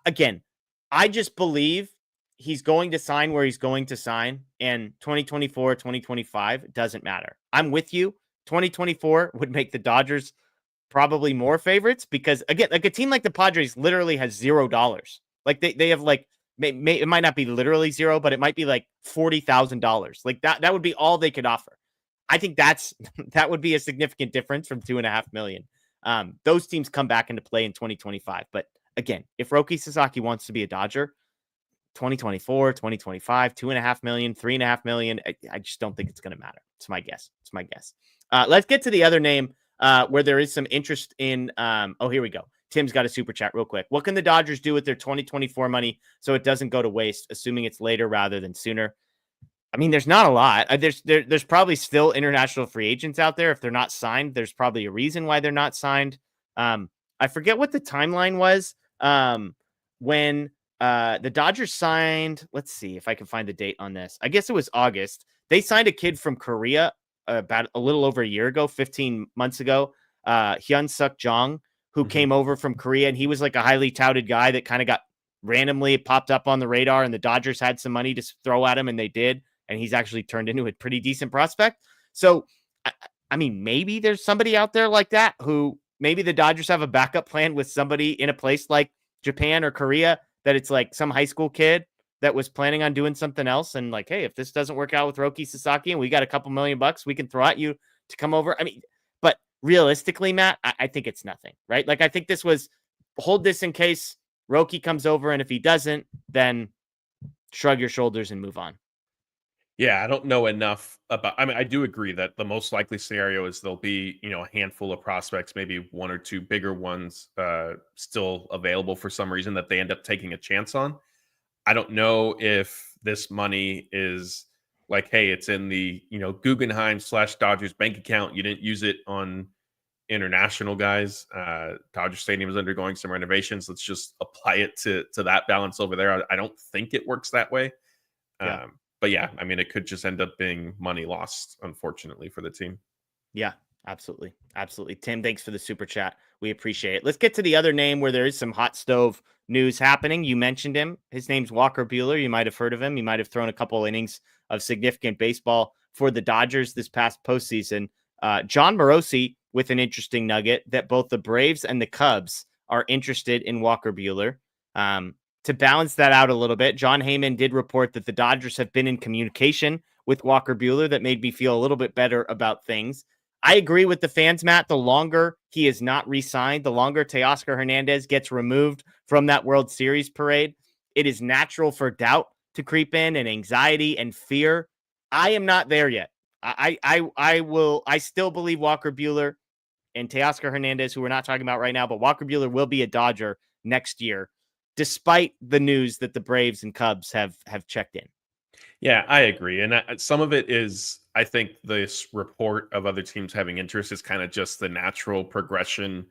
again, I just believe he's going to sign where he's going to sign, and 2024, 2025 doesn't matter. I'm with you. 2024 would make the Dodgers probably more favorites because, again, like a team like the Padres literally has $0. Like they have like, it might not be literally zero, but it might be like $40,000. Like that would be all they could offer. I think that would be a significant difference from $2.5 million. Those teams come back into play in 2025. But again, if Roki Sasaki wants to be a Dodger, 2024, 2025, $2.5 million, $3.5 million, I just don't think it's going to matter. It's my guess. Let's get to the other name where there is some interest in. Here we go. Tim's got a super chat real quick. What can the Dodgers do with their 2024 money so it doesn't go to waste, assuming it's later rather than sooner? I mean, there's not a lot. There's probably still international free agents out there. If they're not signed, there's probably a reason why they're not signed. I forget what the timeline was when the Dodgers signed. Let's see if I can find the date on this. I guess it was August. They signed a kid from Korea about a little over a year ago, 15 months ago, Hyun-Suk Jong, who came over from Korea, and he was like a highly touted guy that kind of got randomly popped up on the radar, and the Dodgers had some money to throw at him, and they did, and he's actually turned into a pretty decent prospect. So, I mean, maybe there's somebody out there like that who maybe the Dodgers have a backup plan with somebody in a place like Japan or Korea that it's like some high school kid that was planning on doing something else, and like, hey, if this doesn't work out with Roki Sasaki and we got a couple $1 million we can throw at you to come over. I mean, but realistically, Matt, I think it's nothing, right? Like, I think this was hold this in case Roki comes over, and if he doesn't, then shrug your shoulders and move on. Yeah, I don't know enough about. I mean, I do agree that the most likely scenario is there'll be, a handful of prospects, maybe one or two bigger ones, still available for some reason that they end up taking a chance on. I don't know if this money is like, hey, it's in the Guggenheim / Dodgers bank account. You didn't use it on international guys. Dodger Stadium is undergoing some renovations. Let's just apply it to that balance over there. I don't think it works that way. Yeah. But yeah, I mean, it could just end up being money lost, unfortunately, for the team. Yeah, absolutely. Absolutely. Tim, thanks for the super chat. We appreciate it. Let's get to the other name where there is some hot stove news happening. You mentioned him. His name's Walker Buehler. You might have heard of him. He might have thrown a couple innings of significant baseball for the Dodgers this past postseason. John Morosi with an interesting nugget that both the Braves and the Cubs are interested in Walker Buehler. To balance that out a little bit, John Heyman did report that the Dodgers have been in communication with Walker Buehler that made me feel a little bit better about things. I agree with the fans, Matt. The longer he is not re-signed, the longer Teoscar Hernandez gets removed from that World Series parade, it is natural for doubt to creep in and anxiety and fear. I am not there yet. I still believe Walker Buehler and Teoscar Hernandez, who we're not talking about right now, but Walker Buehler will be a Dodger next year, despite the news that the Braves and Cubs have checked in. Yeah, I agree. And some of it is, I think this report of other teams having interest is kind of just the natural progression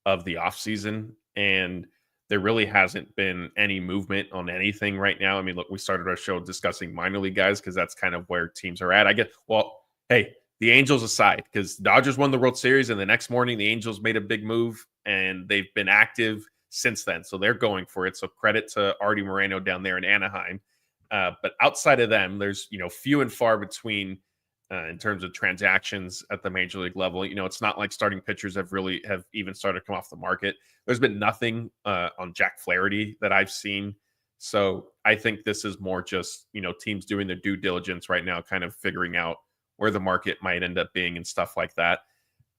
of the offseason. And there really hasn't been any movement on anything right now. I mean, look, we started our show discussing minor league guys because that's kind of where teams are at. I get, well, hey, the Angels aside, because Dodgers won the World Series and the next morning the Angels made a big move and they've been active since then. So they're going for it. So credit to Artie Moreno down there in Anaheim. But outside of them, there's, few and far between in terms of transactions at the major league level. It's not like starting pitchers have even started to come off the market. There's been nothing on Jack Flaherty that I've seen. So I think this is more just, teams doing their due diligence right now, kind of figuring out where the market might end up being and stuff like that.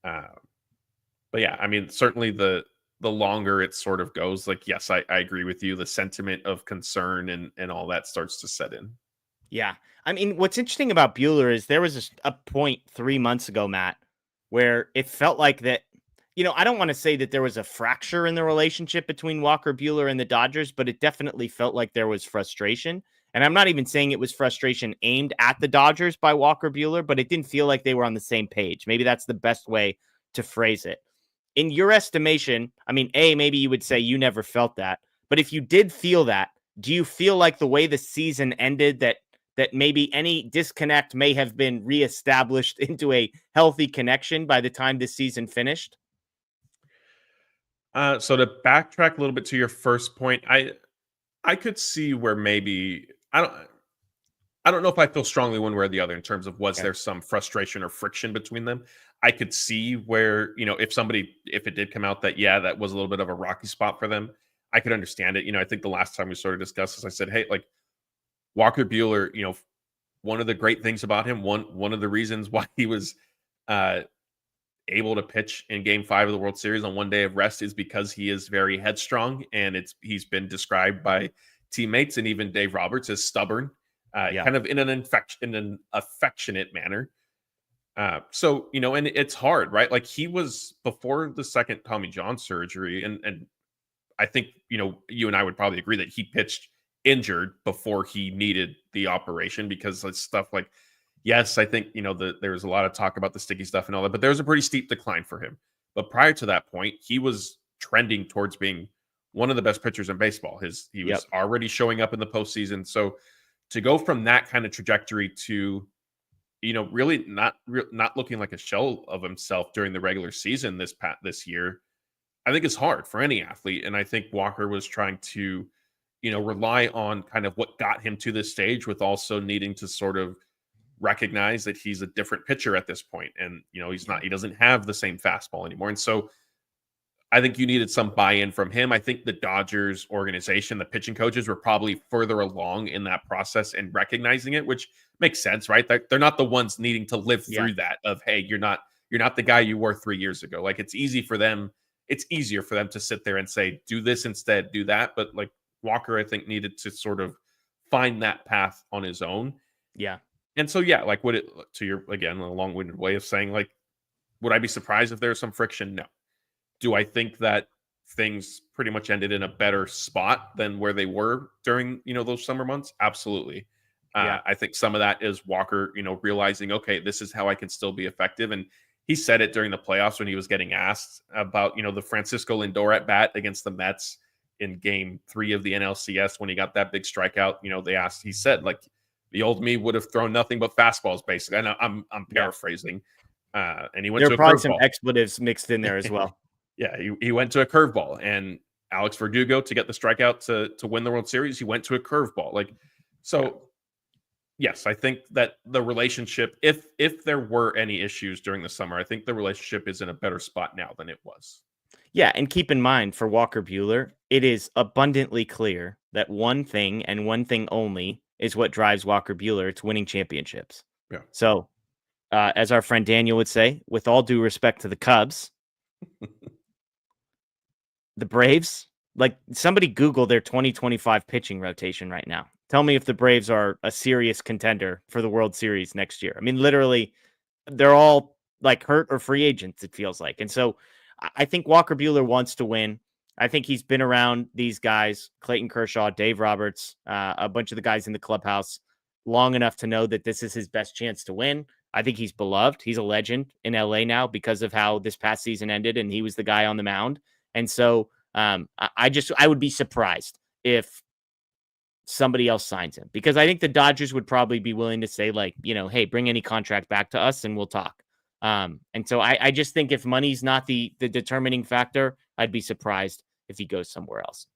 But yeah, I mean, certainly the longer it sort of goes, like, yes, I agree with you. The sentiment of concern and all that starts to set in. Yeah. I mean, what's interesting about Buehler is there was a point 3 months ago, Matt, where it felt like that, I don't want to say that there was a fracture in the relationship between Walker Buehler and the Dodgers, but it definitely felt like there was frustration. And I'm not even saying it was frustration aimed at the Dodgers by Walker Buehler, but it didn't feel like they were on the same page. Maybe that's the best way to phrase it. In your estimation, I mean, maybe you would say you never felt that, but if you did feel that, do you feel like the way the season ended that maybe any disconnect may have been reestablished into a healthy connection by the time this season finished? So to backtrack a little bit to your first point, I could see where maybe I don't know if I feel strongly one way or the other in terms of was there some frustration or friction between them. I could see where, if it did come out that, yeah, that was a little bit of a rocky spot for them, I could understand it. I think the last time we sort of discussed this, I said, hey, like Walker Buehler, one of the great things about him, one of the reasons why he was able to pitch in Game 5 of the World Series on one day of rest is because he is very headstrong, and he's been described by teammates and even Dave Roberts as stubborn, kind of in an affectionate manner. So and it's hard, right? Like he was before the second Tommy John surgery, and I think you and I would probably agree that he pitched injured before he needed the operation because it's stuff like, yes, I think there was a lot of talk about the sticky stuff and all that, but there was a pretty steep decline for him. But prior to that point, he was trending towards being one of the best pitchers in baseball. He was already showing up in the postseason. So to go from that kind of trajectory to really not looking like a shell of himself during the regular season this year, I think is hard for any athlete. And I think Walker was trying to rely on kind of what got him to this stage, with also needing to sort of recognize that he's a different pitcher at this point, and he doesn't have the same fastball anymore. And so I think you needed some buy-in from him. I think the Dodgers organization, the pitching coaches, were probably further along in that process and recognizing it, which makes sense, right? They're not the ones needing to live through that of, hey, you're not the guy you were 3 years ago. Like it's easier for them to sit there and say, do this instead, do that. But like Walker, I think, needed to sort of find that path on his own. Yeah. And so, yeah, like again, a long-winded way of saying, like, would I be surprised if there was some friction? No. Do I think that things pretty much ended in a better spot than where they were during, those summer months? Absolutely. I think some of that is Walker, realizing, okay, this is how I can still be effective. And he said it during the playoffs when he was getting asked about, the Francisco Lindor at bat against the Mets in Game 3 of the NLCS when he got that big strikeout. He said, like, the old me would have thrown nothing but fastballs, basically. I know I'm paraphrasing. And he went to a curveball. There are probably some expletives mixed in there as well. Yeah, he went to a curveball, and Alex Verdugo, to get the strikeout to win the World Series, he went to a curveball. Like, so yes, I think that the relationship, if there were any issues during the summer, I think the relationship is in a better spot now than it was. Yeah, and keep in mind, for Walker Buehler, it is abundantly clear that one thing and one thing only is what drives Walker Buehler. It's winning championships. Yeah. So, as our friend Daniel would say, with all due respect to the Cubs, the Braves, like, somebody Google their 2025 pitching rotation right now. Tell me if the Braves are a serious contender for the World Series next year. I mean, literally, they're all like hurt or free agents, it feels like. And so I think Walker Buehler wants to win. I think he's been around these guys, Clayton Kershaw, Dave Roberts, a bunch of the guys in the clubhouse, long enough to know that this is his best chance to win. I think he's beloved. He's a legend in LA now because of how this past season ended, and he was the guy on the mound. And so I would be surprised if somebody else signs him, because I think the Dodgers would probably be willing to say, like, hey, bring any contract back to us and we'll talk. And so I just think if money's not the determining factor, I'd be surprised if he goes somewhere else.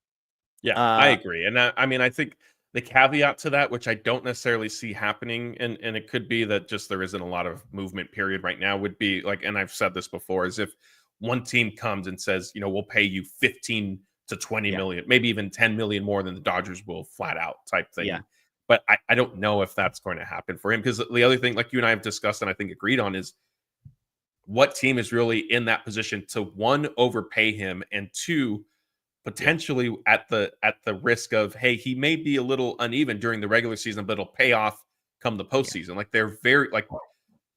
Yeah, I agree. And I think the caveat to that, which I don't necessarily see happening, and it could be that just there isn't a lot of movement period right now, would be like, and I've said this before, is if one team comes and says, we'll pay you 15 to 20 million, maybe even 10 million more than the Dodgers will flat out type thing. Yeah. But I don't know if that's going to happen for him, because the other thing, like you and I have discussed and I think agreed on, is what team is really in that position to, one, overpay him, and two, potentially at the risk of, hey, he may be a little uneven during the regular season, but it'll pay off come the postseason. Like, they're very, like,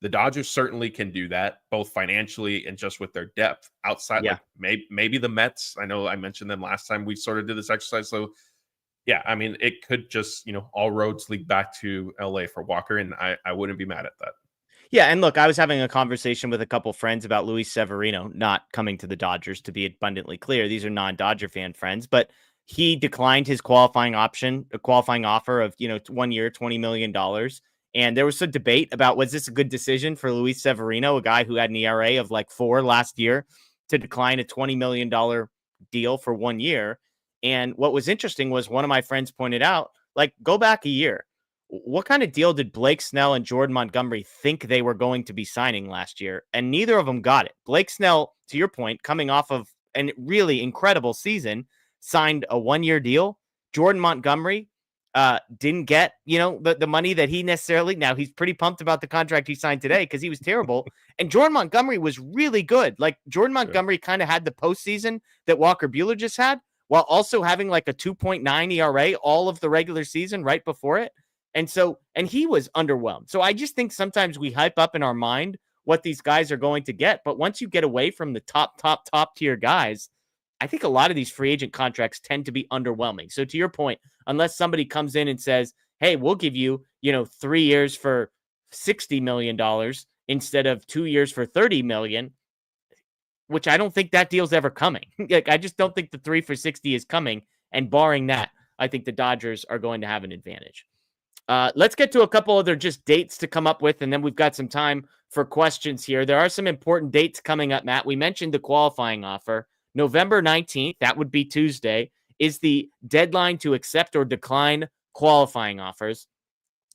the Dodgers certainly can do that, both financially and just with their depth outside. Like maybe the Mets. I know I mentioned them last time we sort of did this exercise. So yeah, I mean, it could just, all roads lead back to LA for Walker, and I wouldn't be mad at that. Yeah, and look, I was having a conversation with a couple friends about Luis Severino not coming to the Dodgers, to be abundantly clear. These are non-Dodger fan friends, but he declined his qualifying offer of, 1 year, $20 million. And there was some debate about, was this a good decision for Luis Severino, a guy who had an ERA of like 4 last year, to decline a $20 million deal for 1 year. And what was interesting was one of my friends pointed out, like, go back a year. What kind of deal did Blake Snell and Jordan Montgomery think they were going to be signing last year? And neither of them got it. Blake Snell, to your point, coming off of a really incredible season, signed a 1-year deal. Jordan Montgomery didn't get, the money that he necessarily. Now, he's pretty pumped about the contract he signed today because he was terrible. And Jordan Montgomery was really good. Like, Jordan Montgomery kind of had the postseason that Walker Buehler just had, while also having like a 2.9 ERA all of the regular season right before it. And he was underwhelmed. So I just think sometimes we hype up in our mind what these guys are going to get. But once you get away from the top tier guys, I think a lot of these free agent contracts tend to be underwhelming. So to your point, unless somebody comes in and says, hey, we'll give you, 3 years for $60 million instead of 2 years for $30 million, which I don't think that deal's ever coming. Like, I just don't think the 3 for 60 is coming. And barring that, I think the Dodgers are going to have an advantage. Let's get to a couple other just dates to come up with, and then we've got some time for questions here. There are some important dates coming up, Matt. We mentioned the qualifying offer. November 19th, that would be Tuesday, is the deadline to accept or decline qualifying offers.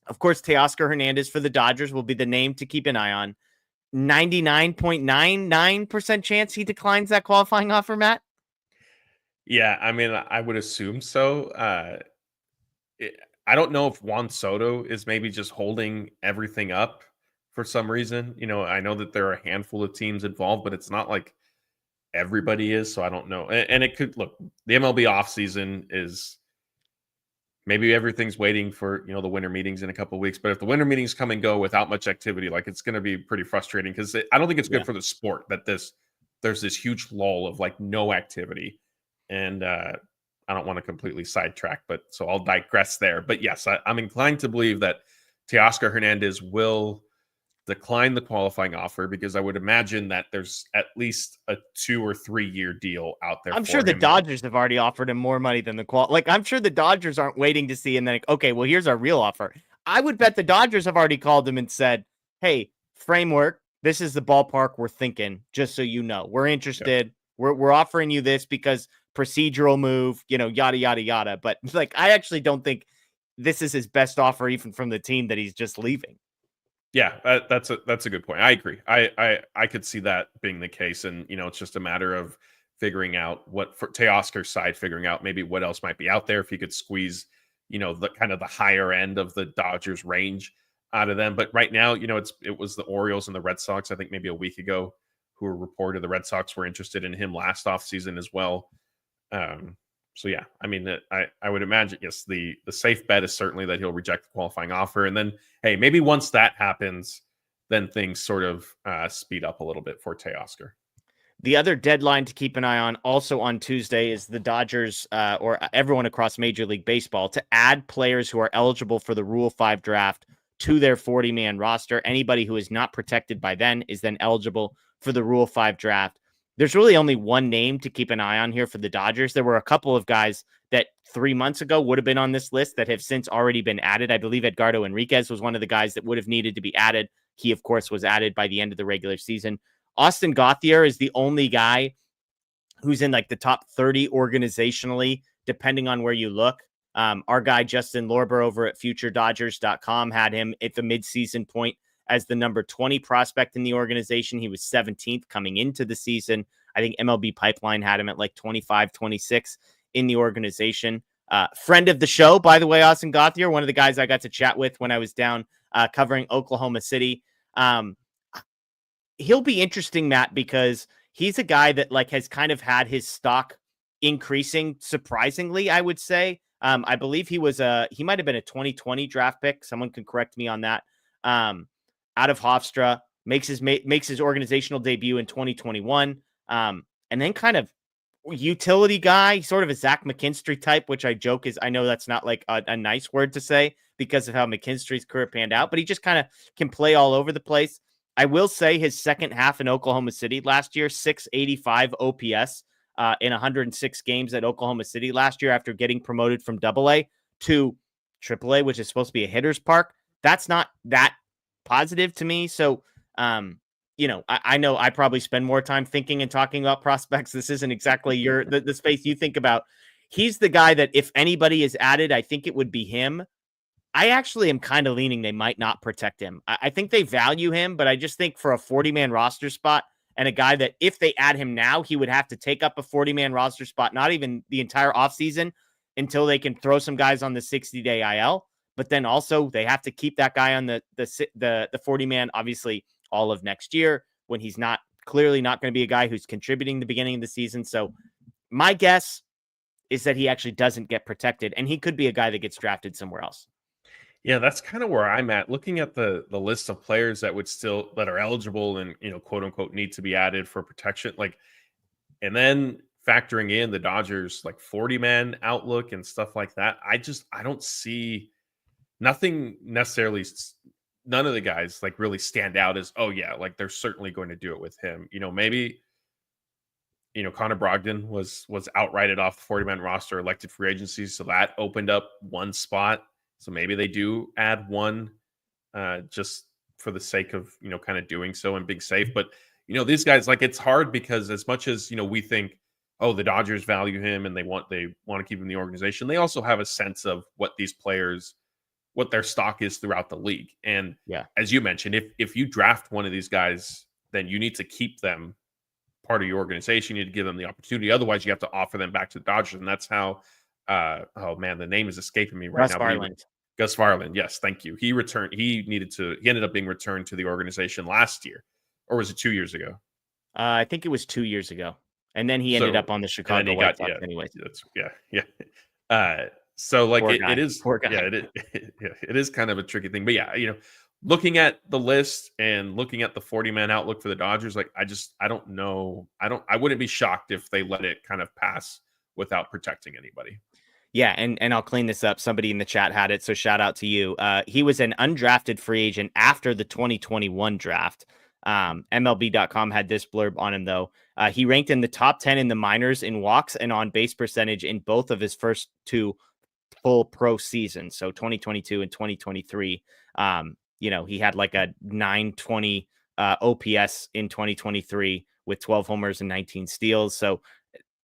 Of course, Teoscar Hernandez for the Dodgers will be the name to keep an eye on. 99.99% chance he declines that qualifying offer, Matt? Yeah, I mean, I would assume so. I don't know if Juan Soto is maybe just holding everything up for some reason. I know that there are a handful of teams involved, but it's not like everybody is. So I don't know. And it could look, the MLB offseason is maybe everything's waiting for, the winter meetings in a couple of weeks. But if the winter meetings come and go without much activity, like, it's going to be pretty frustrating because I don't think it's good for the sport that there's this huge lull of like no activity. And, I don't want to completely sidetrack, so I'll digress there. But yes, I'm inclined to believe that Teoscar Hernandez will decline the qualifying offer because I would imagine that there's at least a 2 or 3 year deal out there. I'm sure the Dodgers have already offered him more money than the I'm sure the Dodgers aren't waiting to see and then, okay, well, here's our real offer. I would bet the Dodgers have already called him and said, hey, framework, this is the ballpark we're thinking, just so you know. We're interested. Yeah. We're offering you this because procedural move, yada, yada, yada. But like, I actually don't think this is his best offer, even from the team that he's just leaving. Yeah, that's a good point. I agree. I could see that being the case. And, it's just a matter of figuring out for Teoscar's side, figuring out maybe what else might be out there. If he could squeeze, the kind of the higher end of the Dodgers range out of them. But right now, it was the Orioles and the Red Sox, I think maybe a week ago, who were reported the Red Sox were interested in him last offseason as well. So yeah, I mean, I would imagine, yes, the safe bet is certainly that he'll reject the qualifying offer. And then, hey, maybe once that happens, then things sort of speed up a little bit for Teoscar. The other deadline to keep an eye on also on Tuesday is the Dodgers or everyone across Major League Baseball to add players who are eligible for the Rule 5 draft to their 40-man roster. Anybody who is not protected by then is then eligible for the Rule 5 draft. There's really only one name to keep an eye on here for the Dodgers. There were a couple of guys that 3 months ago would have been on this list that have since already been added. I believe Edgardo Enriquez was one of the guys that would have needed to be added. He, of course, was added by the end of the regular season. Austin Gauthier is the only guy who's in like the top 30 organizationally, depending on where you look. Our guy, Justin Lorber over at FutureDodgers.com had him at the midseason point as the number 20 prospect in the organization. He was 17th coming into the season. I think MLB Pipeline had him at like 25, 26 in the organization. Friend of the show, by the way, Austin Gauthier, one of the guys I got to chat with when I was down covering Oklahoma City. He'll be interesting, Matt, because he's a guy that like has kind of had his stock increasing surprisingly, I would say. I believe he might have been a 2020 draft pick. Someone can correct me on that. Out of Hofstra, makes his organizational debut in 2021. And then kind of utility guy, sort of a Zach McKinstry type, which I joke is, I know that's not like a nice word to say because of how McKinstry's career panned out, but he just kind of can play all over the place. I will say his second half in Oklahoma City last year, 685 OPS, in 106 games at Oklahoma City last year after getting promoted from AA to AAA, which is supposed to be a hitter's park. That's not that positive to me. So, I know I probably spend more time thinking and talking about prospects. This isn't exactly the space you think about. He's the guy that if anybody is added, I think it would be him. I actually am kind of leaning they might not protect him. I think they value him, but I just think for a 40-man roster spot and a guy that if they add him now, he would have to take up a 40-man roster spot, not even the entire offseason until they can throw some guys on the 60-day IL. But then also they have to keep that guy on the 40-man, obviously, all of next year when he's clearly not going to be a guy who's contributing the beginning of the season. So my guess is that he actually doesn't get protected, and he could be a guy that gets drafted somewhere else. Yeah, that's kind of where I'm at. Looking at the list of players that are eligible and quote unquote need to be added for protection, and then factoring in the Dodgers 40-man outlook and stuff like that, I don't see nothing necessarily. None of the guys really stand out as, oh yeah, they're certainly going to do it with him. Maybe Connor Brogdon was outrighted off the 40-man roster, elected free agency, so that opened up one spot. So maybe they do add one just for the sake of, kind of doing so and being safe. But, these guys, it's hard because as much as, we think, oh, the Dodgers value him and they want to keep him in the organization, they also have a sense of what these players, what their stock is throughout the league. And as you mentioned, if you draft one of these guys, then you need to keep them part of your organization. You need to give them the opportunity. Otherwise, you have to offer them back to the Dodgers. And that's how oh man, the name is escaping me right now. Gus Varland. Yes, thank you. He returned. He ended up being returned to the organization last year, or was it 2 years ago? I think it was 2 years ago, and then he ended up on the Chicago White Sox. Anyways, So it is. Poor guy. Yeah, it is kind of a tricky thing. But yeah, looking at the list and looking at the 40-man outlook for the Dodgers, I don't know. I wouldn't be shocked if they let it kind of pass without protecting anybody. Yeah, and I'll clean this up. Somebody in the chat had it, so shout out to you. He was an undrafted free agent after the 2021 draft. MLB.com had this blurb on him, though. He ranked in the top 10 in the minors in walks and on base percentage in both of his first two full pro seasons, so 2022 and 2023. He had a 920 OPS in 2023 with 12 homers and 19 steals. So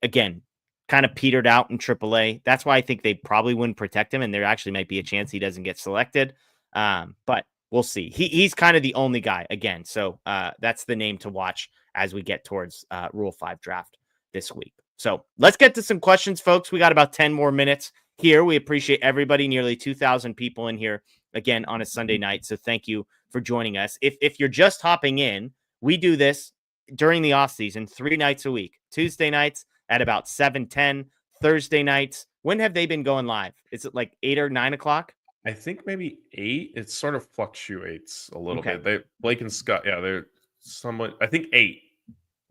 again, kind of petered out in AAA. That's why I think they probably wouldn't protect him, and there actually might be a chance he doesn't get selected. But we'll see. He's kind of the only guy again. So that's the name to watch as we get towards Rule 5 draft this week. So let's get to some questions, folks. We got about 10 more minutes here. We appreciate everybody, nearly 2,000 people in here again on a Sunday night. So thank you for joining us. If you're just hopping in, we do this during the off season, 3 nights a week, Tuesday nights at about 7:10, Thursday nights. When have they been going live? Is it 8 or 9 o'clock? I think maybe 8. It sort of fluctuates a little bit. Blake and Scott, they're somewhat, I think 8-ish.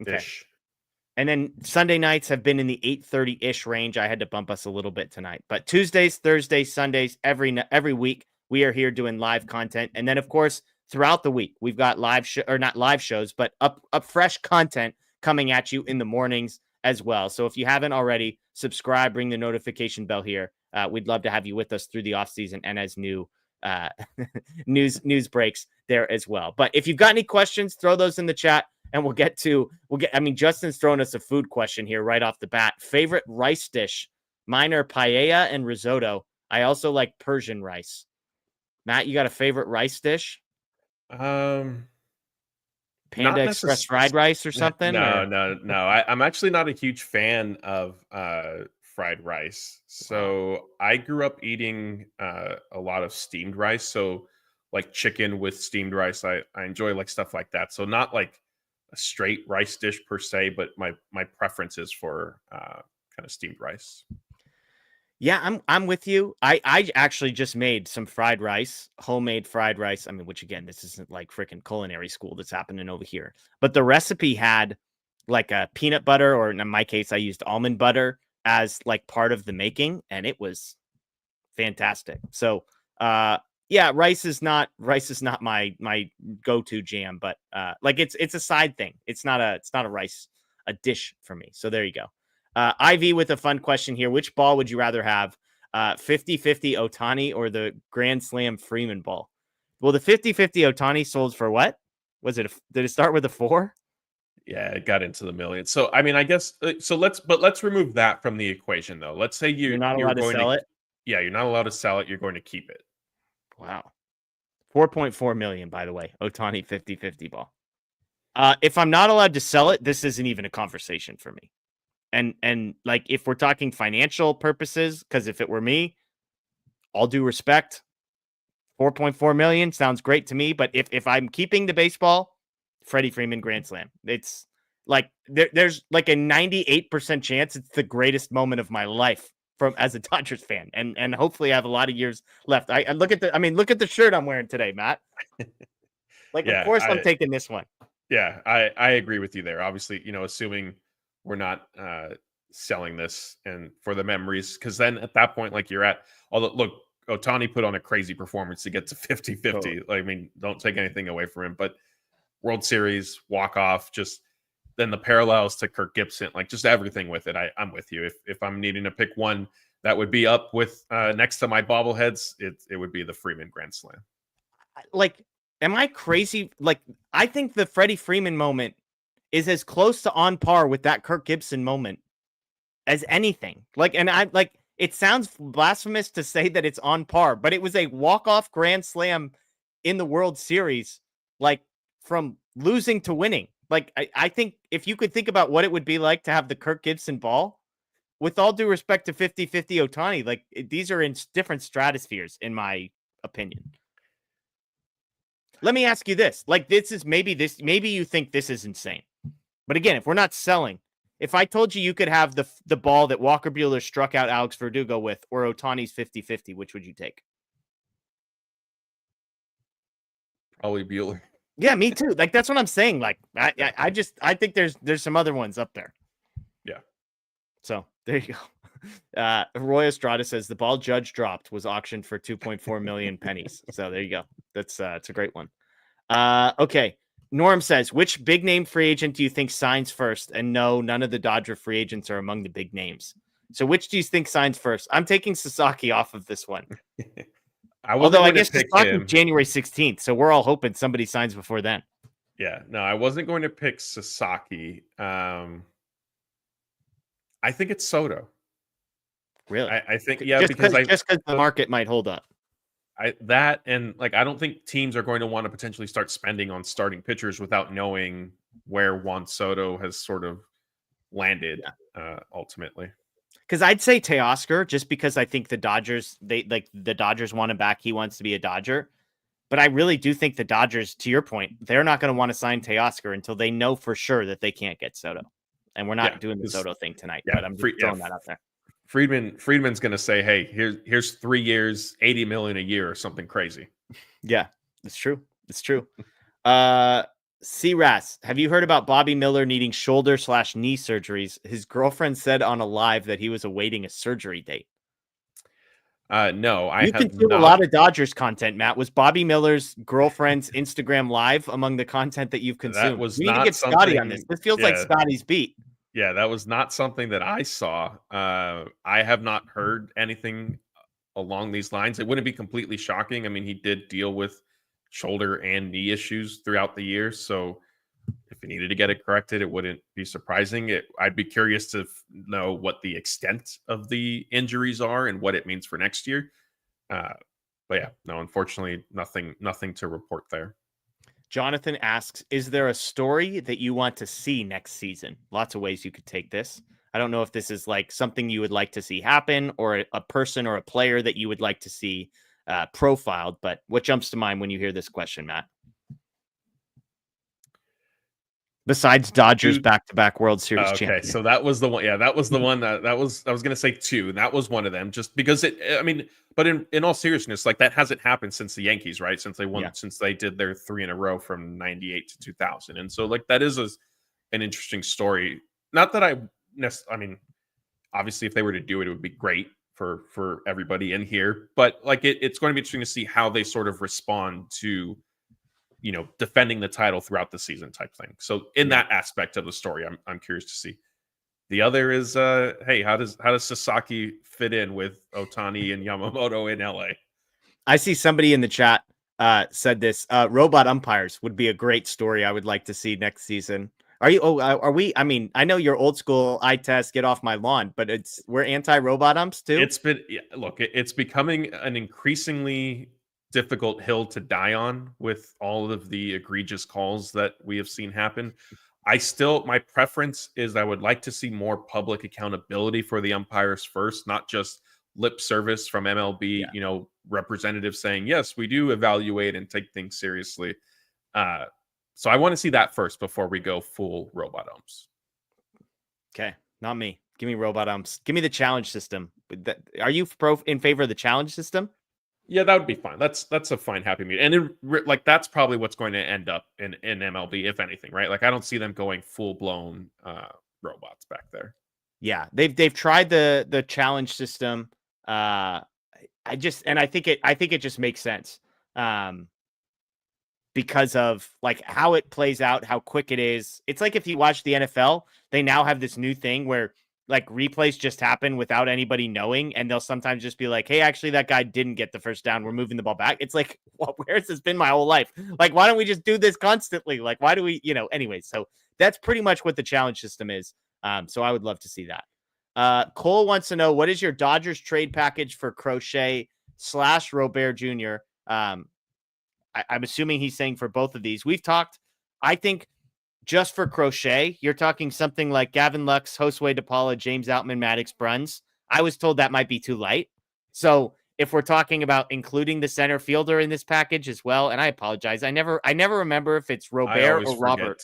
Okay. And then Sunday nights have been in the 8:30-ish range. I had to bump us a little bit tonight. But Tuesdays, Thursdays, Sundays, every week, we are here doing live content. And then, of course, throughout the week, we've got not live shows, but up fresh content coming at you in the mornings as well. So if you haven't already, subscribe, ring the notification bell here. We'd love to have you with us through the off season and as new news breaks there as well. But if you've got any questions, throw those in the chat and we'll get. I mean, Justin's throwing us a food question here right off the bat. Favorite rice dish? Mine are paella and risotto. I also like Persian rice. Matt, you got a favorite rice dish? Panda Express fried rice or something? No. I'm actually not a huge fan of fried rice. So I grew up eating a lot of steamed rice. So chicken with steamed rice, I enjoy stuff like that. So not a straight rice dish per se, but my preference is for kind of steamed rice. Yeah, I'm with you. I actually just made some fried rice, homemade fried rice. I mean, which again, this isn't freaking culinary school that's happening over here. But the recipe had a peanut butter, or in my case, I used almond butter as part of the making, and it was fantastic. So yeah, rice is not my go-to jam, but it's a side thing. It's not a dish for me. So there you go. Ivy with a fun question here. Which ball would you rather have? 50-50 Ohtani or the Grand Slam Freeman ball? Well, the 50-50 Ohtani sold for what? Did it start with a 4? Yeah, it got into the millions. So I mean, I guess let's remove that from the equation though. Let's say You're not you're allowed to going sell to it? yeah, you're not allowed to sell it. You're going to keep it. Wow. 4.4 million, by the way. Ohtani 50-50 ball. If I'm not allowed to sell it, this isn't even a conversation for me. And like if we're talking financial purposes, because if it were me, all due respect, 4.4 million sounds great to me. But if I'm keeping the baseball, Freddie Freeman Grand Slam. It's like there's like a 98% chance it's the greatest moment of my life from as a Dodgers fan. And hopefully I have a lot of years left. I look at the shirt I'm wearing today, Matt. Like, of Yeah, course I'm taking this one. Yeah, I agree with you there. Obviously, assuming we're not selling this and for the memories, because then at that point, like you're at, although look, Ohtani put on a crazy performance to get to 50-50. I mean, don't take anything away from him, but World Series, walk off, just then the parallels to Kirk Gibson, like just everything with it. I'm with you. If I'm needing to pick one that would be up with next to my bobbleheads, it would be the Freeman Grand Slam. Like, am I crazy? Like, I think the Freddie Freeman moment is as close to on par with that Kirk Gibson moment as anything. Like, and I like, it sounds blasphemous to say that it's on par, but it was a walk-off Grand Slam in the World Series, like from losing to winning. Like, I think if you could think about what it would be like to have the Kirk Gibson ball, with all due respect to 50-50 Ohtani, like these are in different stratospheres, in my opinion. Let me ask you this. Like, maybe you think this is insane. But again, if we're not selling, if I told you could have the ball that Walker Buehler struck out Alex Verdugo with, or Ohtani's 50-50, which would you take? Probably Buehler. Yeah, me too. Like, that's what I'm saying. Like, I think there's some other ones up there. Yeah. So there you go. Roy Estrada says the ball Judge dropped was auctioned for 2.4 million pennies. So there you go. That's it's a great one. Okay. Norm says, which big name free agent do you think signs first? And no, none of the Dodger free agents are among the big names. So which do you think signs first? I'm taking Sasaki off of this one. Although I guess Sasaki's January 16th. So we're all hoping somebody signs before then. Yeah, no, I wasn't going to pick Sasaki. I think it's Soto. Really? I think, just because the market might hold up. I don't think teams are going to want to potentially start spending on starting pitchers without knowing where Juan Soto has sort of landed ultimately. Because I'd say Teoscar, just because I think the Dodgers want him back. He wants to be a Dodger. But I really do think the Dodgers, to your point, they're not going to want to sign Teoscar until they know for sure that they can't get Soto. And we're not doing the Soto thing tonight, but I'm just throwing that out there. Friedman's going to say, hey, here's 3 years, 80 million a year or something crazy. Yeah, it's true. It's true. C-Ras, have you heard about Bobby Miller needing shoulder/knee surgeries? His girlfriend said on a live that he was awaiting a surgery date. No, I have consume a lot of Dodgers content, Matt. Was Bobby Miller's girlfriend's Instagram live among the content that you've consumed? We need to get Scotty on this. This feels like Scotty's beat. Yeah, that was not something that I saw. I have not heard anything along these lines. It wouldn't be completely shocking. I mean, he did deal with shoulder and knee issues throughout the year. So if he needed to get it corrected, it wouldn't be surprising. I'd be curious to know what the extent of the injuries are and what it means for next year. But yeah, no, unfortunately, nothing to report there. Jonathan asks, is there a story that you want to see next season? Lots of ways you could take this. I don't know if this is like something you would like to see happen or a person or a player that you would like to see profiled, but what jumps to mind when you hear this question, Matt? Besides Dodgers back-to-back World Series champion. Okay, so that was the one. Yeah, that was the one. I was going to say 2, and that was one of them. Just because but in all seriousness, like that hasn't happened since the Yankees, right? Since they won, since they did their 3 in a row from '98 to 2000, and so like that is an interesting story. Not that I mean, obviously, if they were to do it, it would be great for everybody in here. But like it's going to be interesting to see how they sort of respond to, defending the title throughout the season type thing. So in that aspect of the story, I'm curious to see. The other is, hey, how does Sasaki fit in with Otani and Yamamoto in LA? I see somebody in the chat said this. Robot umpires would be a great story I would like to see next season. Are we? I mean, I know you're old school. Eye test, get off my lawn. But we're anti-robot umps too. It's been look. It's becoming an increasingly difficult hill to die on with all of the egregious calls that we have seen happen. My preference is I would like to see more public accountability for the umpires first, not just lip service from MLB. Representatives saying yes, we do evaluate and take things seriously. So I want to see that first before we go full robot umps. Okay, not me. Give me robot umps. Give me the challenge system. Are you in favor of the challenge system? Yeah, that would be fine. That's a fine happy medium. And that's probably what's going to end up in MLB, if anything, right? Like I don't see them going full blown robots back there. Yeah, they've tried the challenge system. I think it just makes sense. Because of like how it plays out, how quick it is. It's like if you watch the NFL, they now have this new thing where like replays just happen without anybody knowing. And they'll sometimes just be like, hey, actually that guy didn't get the first down. We're moving the ball back. It's like, well, where's this been my whole life? Like, why don't we just do this constantly? Like, why do we, anyways. So that's pretty much what the challenge system is. So I would love to see that. Cole wants to know, what is your Dodgers trade package for Crochet / Robert Jr.? I'm assuming he's saying for both of these. We've talked, I think, just for Crochet, you're talking something like Gavin Lux, Josue DePaula, James Outman, Maddox Bruns. I was told that might be too light. So if we're talking about including the center fielder in this package as well, and I apologize, I never remember if it's Robert or Robert.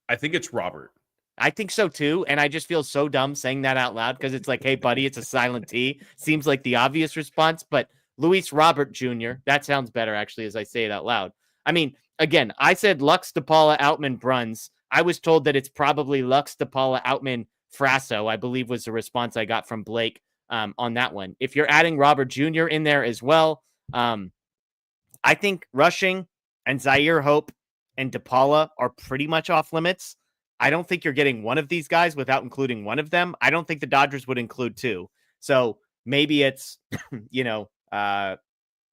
I think it's Robert. I think so too, and I just feel so dumb saying that out loud because it's like, hey, buddy, it's a silent T. Seems like the obvious response, but Luis Robert Jr., that sounds better, actually, as I say it out loud. I mean, again, I said Lux, DePaula, Outman, Bruns. I was told that it's probably Lux, DePaula, Outman, Frasso, I believe was the response I got from Blake on that one. If you're adding Robert Jr. in there as well, I think Rushing and Zaire Hope and DePaula are pretty much off limits. I don't think you're getting one of these guys without including one of them. I don't think the Dodgers would include two. So maybe it's,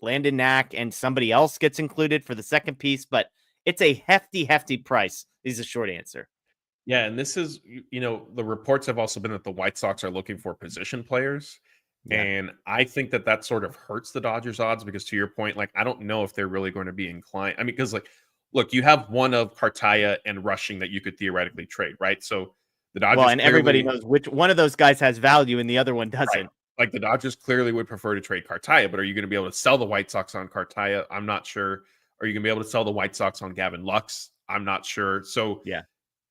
Landon Knack and somebody else gets included for the second piece, but it's a hefty price is the short answer. Yeah, and this is, the reports have also been that the White Sox are looking for position players. Yeah. And I think that sort of hurts the Dodgers odds because, to your point, like, I don't know if they're really going to be inclined. I mean, because, like, look, you have one of Cartaya and Rushing that you could theoretically trade, right? So the Dodgers. Well, and everybody knows which one of those guys has value and the other one doesn't. Right. Like the Dodgers clearly would prefer to trade Cartaya, but are you going to be able to sell the White Sox on Cartaya? I'm not sure. Are you going to be able to sell the White Sox on Gavin Lux? I'm not sure. So yeah.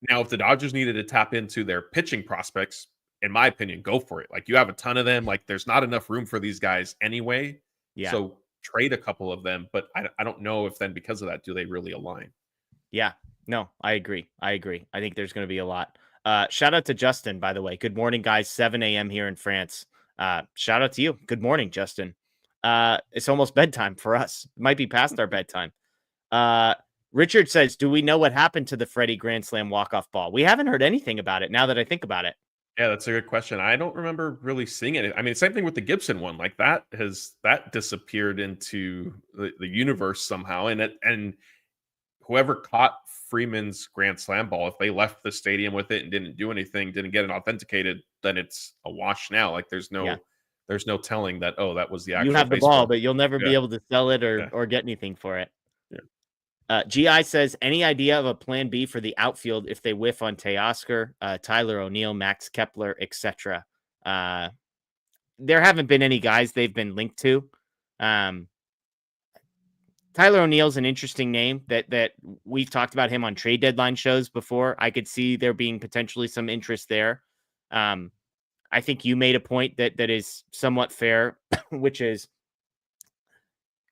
Now, if the Dodgers needed to tap into their pitching prospects, in my opinion, go for it. Like you have a ton of them. Like there's not enough room for these guys anyway. Yeah. So trade a couple of them. But I don't know if then because of that, do they really align? Yeah. No, I agree. I think there's going to be a lot. Shout out to Justin, by the way. Good morning, guys. 7 a.m. here in France. Shout out to you. Good morning, Justin. It's almost bedtime for us. It might be past our bedtime. Richard says, do we know what happened to the Freddie Grand Slam walk-off ball? We haven't heard anything about it now that I think about it. Yeah, that's a good question. I don't remember really seeing it. I mean, same thing with the Gibson one. Like that disappeared into the universe somehow. And whoever caught Freeman's Grand Slam ball, if they left the stadium with it and didn't do anything, didn't get it authenticated, then it's a wash now. Like there's no telling that, oh, that was the actual. You have the baseball ball, but you'll never be able to sell it or get anything for it. Yeah. GI says, any idea of a plan B for the outfield if they whiff on Teoscar, Tyler O'Neill, Max Kepler, etc.? There haven't been any guys they've been linked to. Tyler O'Neill's an interesting name that we've talked about him on trade deadline shows before. I could see there being potentially some interest there. I think you made a point that is somewhat fair, which is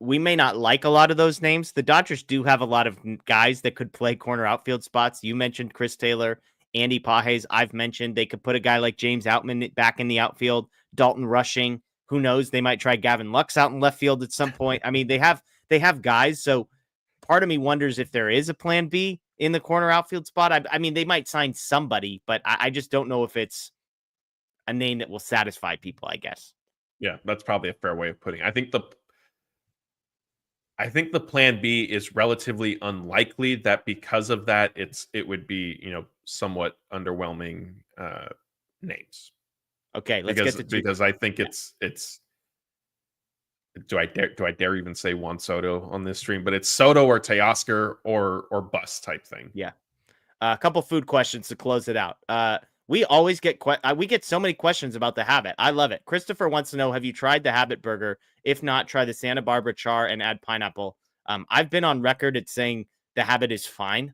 we may not like a lot of those names. The Dodgers do have a lot of guys that could play corner outfield spots. You mentioned Chris Taylor, Andy Pages. I've mentioned they could put a guy like James Outman back in the outfield, Dalton Rushing. Who knows? They might try Gavin Lux out in left field at some point. I mean, they have guys. So part of me wonders if there is a plan B in the corner outfield spot. I mean, they might sign somebody, but I just don't know if it's a name that will satisfy people, I guess. Yeah, that's probably a fair way of putting it. I think the plan B is relatively unlikely that because of that, it would be, somewhat underwhelming names. Okay, let's get to Because I think it's do I dare even say Juan Soto on this stream? But it's Soto or Teoscar or bust type thing. Yeah. A couple food questions to close it out. We always get we get so many questions about the Habit. I love it. Christopher wants to know, have you tried the Habit burger? If not, try the Santa Barbara char and add pineapple. I've been on record at saying the Habit is fine.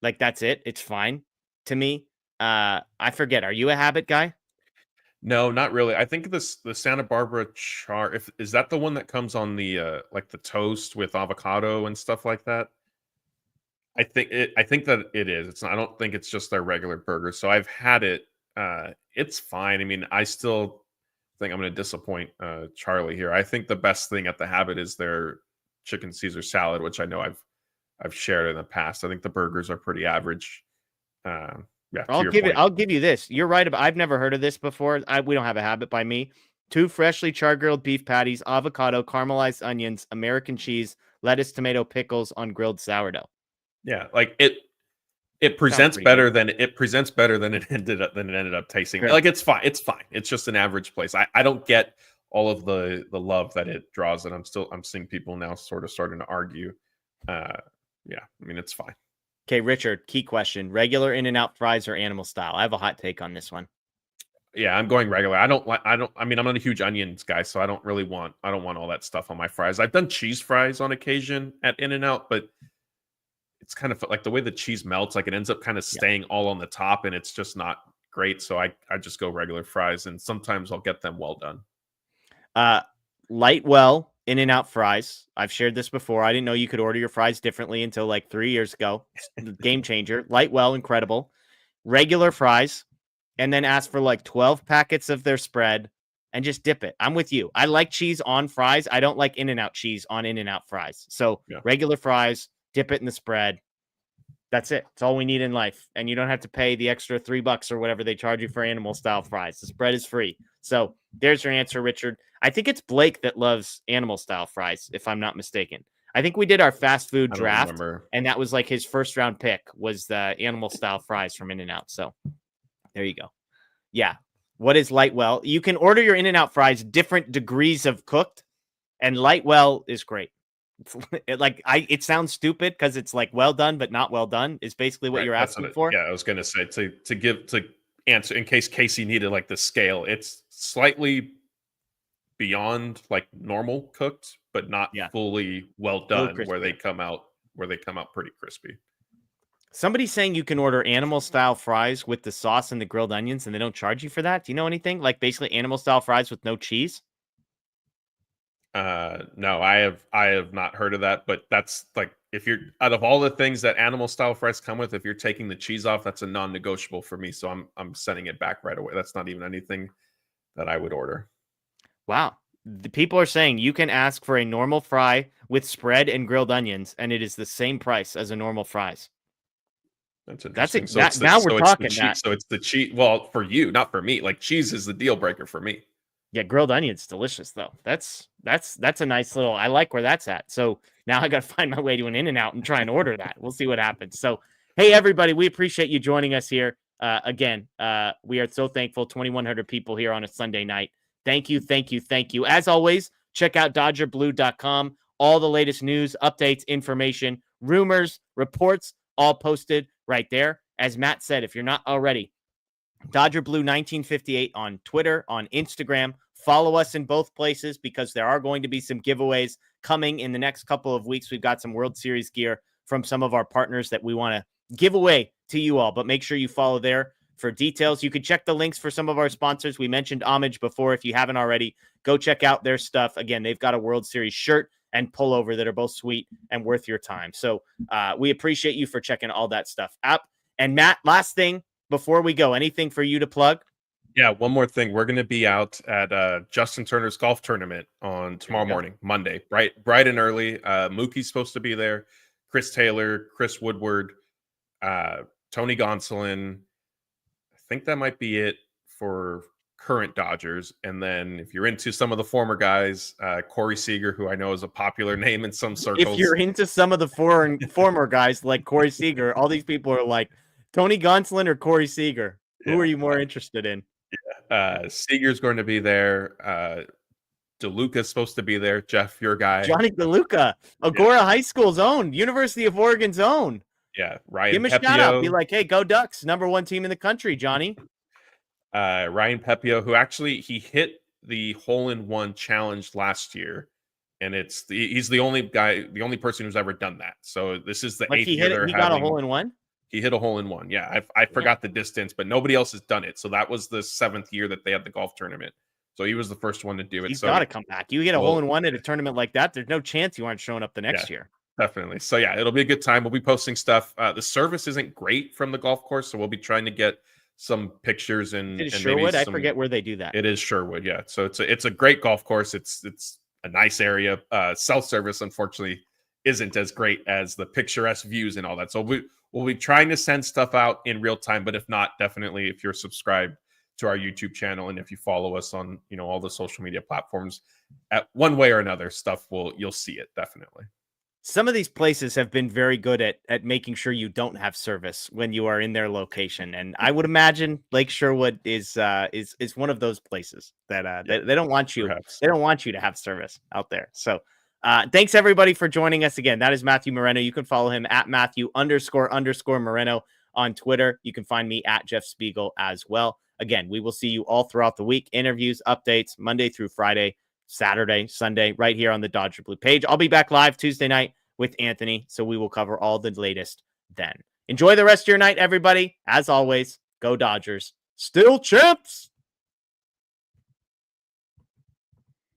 Like, that's it. It's fine to me. I forget. Are you a Habit guy? No, not really. I think the Santa Barbara char, is that the one that comes on the like the toast with avocado and stuff like that? I think that it is. It's not, I don't think it's just their regular burger. So I've had it. It's fine. I mean, I still think I'm going to disappoint Charlie here. I think the best thing at the Habit is their chicken Caesar salad, which I know I've shared in the past. I think the burgers are pretty average. Yeah, I'll give you this. You're right about. I've never heard of this before. We don't have a Habit by me. 2 freshly char grilled beef patties, avocado, caramelized onions, American cheese, lettuce, tomato, pickles on grilled sourdough. Yeah, like it presents better than it ended up tasting. Sure. Like, it's fine. It's fine. It's just an average place. I don't get all of the love that it draws, and I'm seeing people now sort of starting to argue. Yeah, I mean, it's fine. Okay, Richard, key question. Regular In-N-Out fries or animal style? I have a hot take on this one. Yeah, I'm going regular. I mean, I'm not a huge onions guy, so I don't want all that stuff on my fries. I've done cheese fries on occasion at In-N-Out, but it's kind of like the way the cheese melts, like it ends up kind of staying all on the top, and it's just not great. So I just go regular fries, and sometimes I'll get them well done. Lightwell In-N-Out fries. I've shared this before. I didn't know you could order your fries differently until like 3 years ago. Game changer. Lightwell, incredible. Regular fries, and then ask for like 12 packets of their spread and just dip it. I'm with you. I like cheese on fries. I don't like In-N-Out cheese on In-N-Out fries. So regular fries, dip it in the spread. That's it. It's all we need in life. And you don't have to pay the extra $3 or whatever they charge you for animal style fries. The spread is free. So there's your answer, Richard. I think it's Blake that loves animal style fries, if I'm not mistaken. I think we did our fast food draft, and that was like his first round pick was the animal style fries from In-N-Out. So there you go. Yeah. What is Lightwell? You can order your In-N-Out fries different degrees of cooked, and Lightwell is great. It sounds stupid because it's like well done, but not well done is basically what you're asking for. Yeah, I was going to say to answer in case Casey needed like the scale. It's slightly beyond like normal cooked, but not fully well done, where they come out pretty crispy. Somebody's saying you can order animal style fries with the sauce and the grilled onions, and they don't charge you for that. Do you know anything? Like basically animal style fries with no cheese? No, I have not heard of that, but that's like, if you're out of all the things that animal style fries come with, if you're taking the cheese off, that's a non-negotiable for me. So I'm sending it back right away. That's not even anything that I would order. Wow. The people are saying you can ask for a normal fry with spread and grilled onions, and it is the same price as a normal fries. That's interesting. Now we're talking that. So it's the cheese. Well, for you, not for me. Like, cheese is the deal breaker for me. Yeah, grilled onions, delicious though. That's a nice little. I like where that's at. So now I got to find my way to an In-N-Out and try and order that. We'll see what happens. So hey, everybody, we appreciate you joining us here. Again, we are so thankful. 2,100 people here on a Sunday night. Thank you, thank you, thank you. As always, check out DodgerBlue.com. All the latest news, updates, information, rumors, reports, all posted right there. As Matt said, if you're not already, Dodger Blue 1958 on Twitter, on Instagram. Follow us in both places because there are going to be some giveaways coming in the next couple of weeks. We've got some World Series gear from some of our partners that we want to give away to you all, but make sure you follow there for details. You can check the links for some of our sponsors. We mentioned Homage before. If you haven't already, go check out their stuff. Again, they've got a World Series shirt and pullover that are both sweet and worth your time. So we appreciate you for checking all that stuff out. And Matt, last thing before we go, anything for you to plug? Yeah, one more thing. We're going to be out at Justin Turner's golf tournament on tomorrow morning, Monday, bright and early. Mookie's supposed to be there. Chris Taylor, Chris Woodward, Tony Gonsolin. I think that might be it for current Dodgers. And then if you're into some of the former guys, Corey Seager, who I know is a popular name in some circles. If you're into some of the former guys like Corey Seager, all these people are like Tony Gonsolin or Corey Seager. Who are you more interested in? Seager's going to be there. DeLuca's supposed to be there. Jeff, your guy. Johnny DeLuca, Agora High School's own, University of Oregon's own. Yeah, Ryan Give him a Pepio. shout out. Be like, hey, go Ducks, #1 team in the country, Johnny. Ryan Pepio, who actually he hit the hole-in-one challenge last year, and he's the only person who's ever done that. So this is the Like 8th year he got a hole-in-one? He hit a hole-in-one. Yeah, I forgot the distance, but nobody else has done it. So that was the 7th year that they had the golf tournament. So he was the first one to do it. He's got to come back. You get a hole-in-one at a tournament like that, there's no chance you aren't showing up the next year. Definitely. So yeah, it'll be a good time. We'll be posting stuff. The service isn't great from the golf course, so we'll be trying to get some pictures and Sherwood. I forget where they do that. It is Sherwood. Yeah. So it's a great golf course. It's a nice area. Cell service, unfortunately, isn't as great as the picturesque views and all that. So we'll be trying to send stuff out in real time. But if not, definitely if you're subscribed to our YouTube channel and if you follow us on all the social media platforms, at one way or another, you'll see it definitely. Some of these places have been very good at making sure you don't have service when you are in their location, and I would imagine Lake Sherwood is one of those places that they don't want you. Perhaps. They don't want you to have service out there. So, thanks everybody for joining us again. That is Matthew Moreno. You can follow him at Matthew__Moreno on Twitter. You can find me at Jeff Spiegel as well. Again, we will see you all throughout the week. Interviews, updates, Monday through Friday, Saturday, Sunday, right here on the Dodger Blue page. I'll be back live Tuesday night with Anthony, so we will cover all the latest then. Enjoy the rest of your night, everybody. As always, go Dodgers. Still champs!